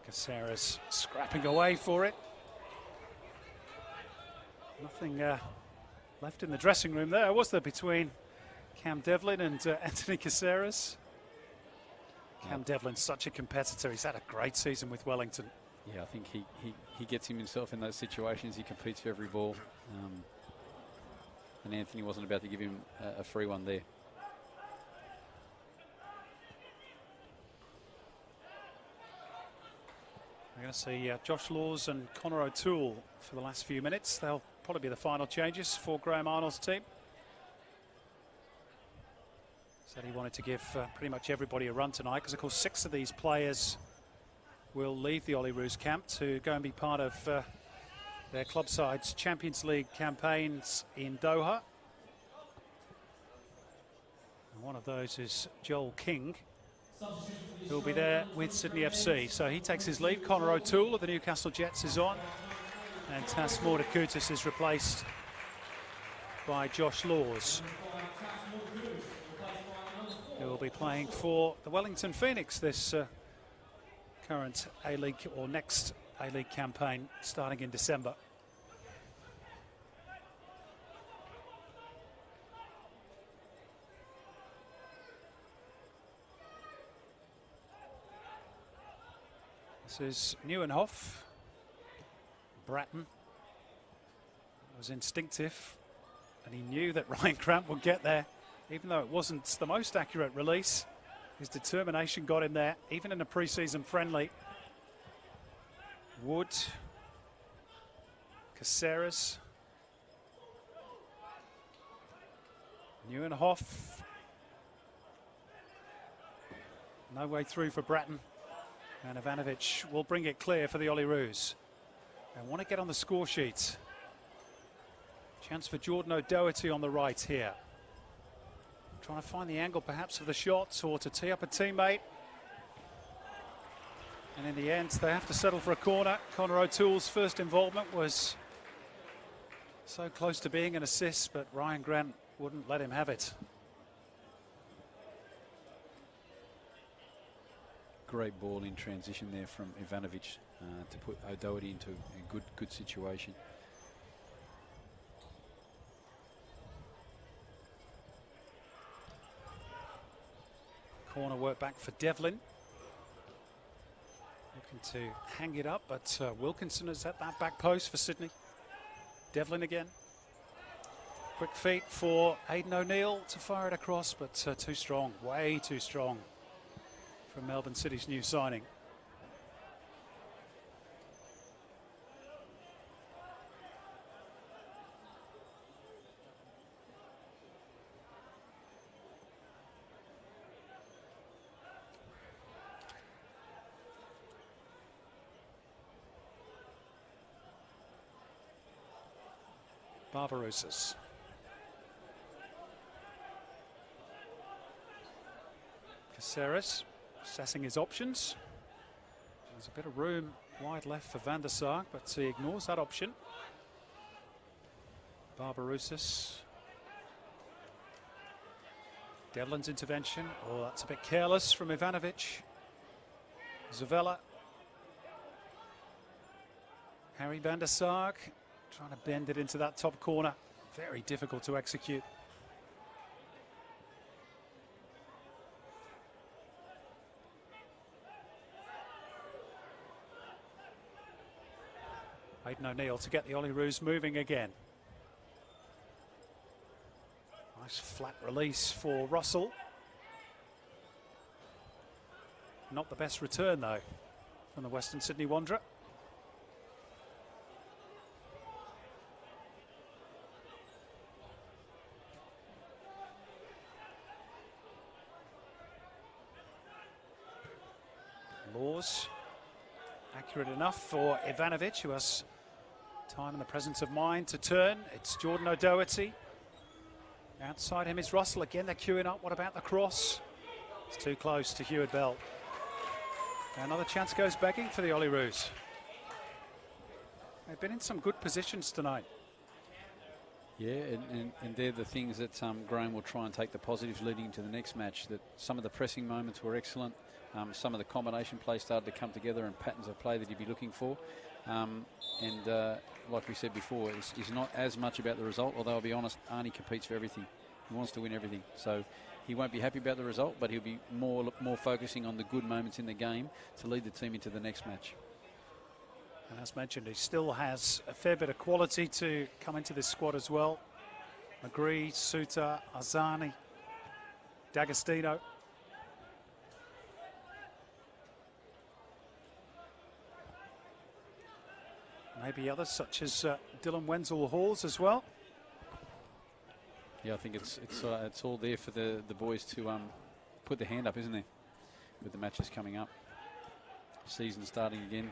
Caceres scrapping away for it. Nothing left in the dressing room there, was there, between Cam Devlin and Anthony Caceres? Cam Devlin's such a competitor. He's had a great season with Wellington. Yeah, I think he gets himself in those situations. He competes for every ball. And Anthony wasn't about to give him a free one there. We're going to see Josh Laws and Connor O'Toole for the last few minutes. They'll probably be the final changes for Graham Arnold's team. Said he wanted to give pretty much everybody a run tonight, because of course 6 of these players will leave the Olyroos camp to go and be part of their club side's Champions League campaigns in Doha. And one of those is Joel King, who'll be there with Sydney FC. So he takes his leave. Connor O'Toole of the Newcastle Jets is on, and Tas Mordekoutis is replaced by Josh Laws, who will be playing for the Wellington Phoenix this current A-League or next A-League campaign starting in December. This is Nieuwenhof. Bratton was instinctive, and he knew that Ryan Grant would get there, even though it wasn't the most accurate release. His determination got him there, even in a pre-season friendly. Wood, Caceres, Nieuwenhof. No way through for Bratton. And Ivanovic will bring it clear for the Olyroos. They want to get on the score sheet. Chance for Jordan O'Doherty on the right here. Trying to find the angle perhaps of the shot, or to tee up a teammate. And in the end, they have to settle for a corner. Connor O'Toole's first involvement was so close to being an assist, but Ryan Grant wouldn't let him have it. Great ball in transition there from Ivanovic to put O'Doherty into a good situation. Corner work back for Devlin. Looking to hang it up, but Wilkinson is at that back post for Sydney. Devlin again. Quick feet for Aidan O'Neill to fire it across, but too strong, way too strong from Melbourne City's new signing. Barbarouses. Caceres assessing his options. There's a bit of room wide left for Van der Sar, but he ignores that option. Barbarouses. Devlin's intervention. Oh, that's a bit careless from Ivanovic. Zavella. Harry Van der Sar trying to bend it into that top corner. Very difficult to execute. Aidan O'Neill to get the Olyroos moving again. Nice flat release for Russell. Not the best return though from the Western Sydney Wanderer. Laws accurate enough for Ivanovic, who has time and the presence of mind to turn. It's Jordan O'Doherty. Outside him is Russell. Again, they're queuing up. What about the cross? It's too close to Hewitt Bell. Another chance goes begging for the Olyroos. They've been in some good positions tonight. Yeah, and they're the things that Graham will try and take the positives leading into the next match. That some of the pressing moments were excellent. Some of the combination play started to come together and patterns of play that you'd be looking for. Like we said before, it's not as much about the result, although I'll be honest, Arnie competes for everything. He wants to win everything. So he won't be happy about the result, but he'll be more focusing on the good moments in the game to lead the team into the next match. And as mentioned, he still has a fair bit of quality to come into this squad as well. McGree, Suter, Arzani, D'Agostino. Maybe others such as Dylan Wenzel-Halls as well. Yeah, I think it's all there for the boys to put their hand up, isn't there? With the matches coming up, season starting again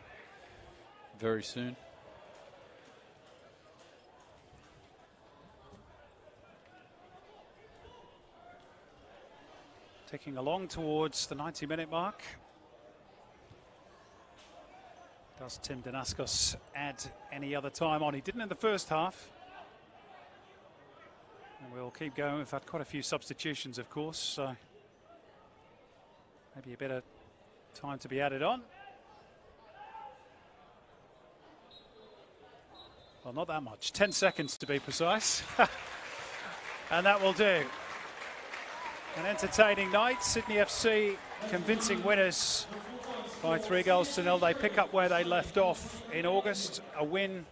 very soon. Ticking along towards the 90-minute mark. Does Tim Danaskos add any other time on? He didn't in the first half. And we'll keep going. We've had quite a few substitutions, of course, so maybe a bit of time to be added on. Well, not that much. 10 seconds to be precise. And that will do. An entertaining night. Sydney FC convincing winners by 3-0. They pick up where they left off in August. A win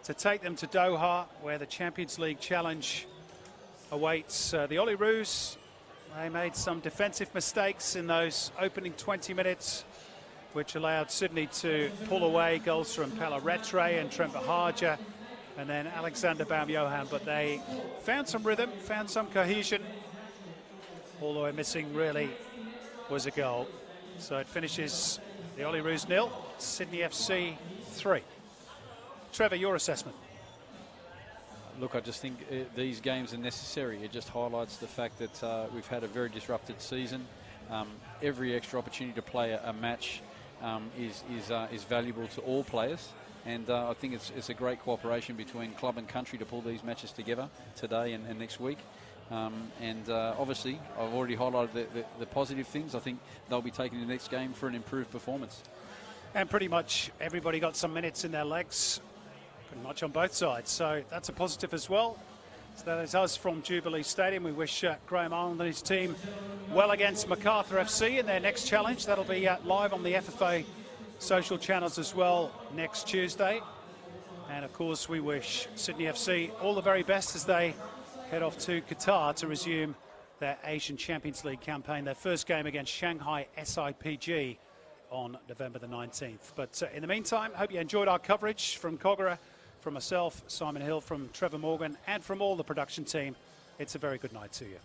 to take them to Doha, where the Champions League challenge awaits. The Olyroos, they made some defensive mistakes in those opening 20 minutes, which allowed Sydney to pull away goals from Palaretre and Trent Bahaja and then Alexander Baum-Johan. But they found some rhythm, found some cohesion. All they were missing really was a goal. So it finishes the Olyroos 0, Sydney FC 3. Trevor, your assessment? Look, I just think these games are necessary. It just highlights the fact that we've had a very disrupted season. Every extra opportunity to play a match is valuable to all players. And I think it's a great cooperation between club and country to pull these matches together today and next week. Obviously, I've already highlighted the positive things. I think they'll be taking the next game for an improved performance. And pretty much everybody got some minutes in their legs, pretty much on both sides. So that's a positive as well. So that is us from Jubilee Stadium. We wish Graham Arnold and his team well against Macarthur FC in their next challenge. That'll be live on the FFA social channels as well next Tuesday. And of course, we wish Sydney FC all the very best as they head off to Qatar to resume their Asian Champions League campaign, their first game against Shanghai SIPG on November the 19th. But in the meantime, hope you enjoyed our coverage from Kogarah, from myself, Simon Hill, from Trevor Morgan, and from all the production team. It's a very good night to you.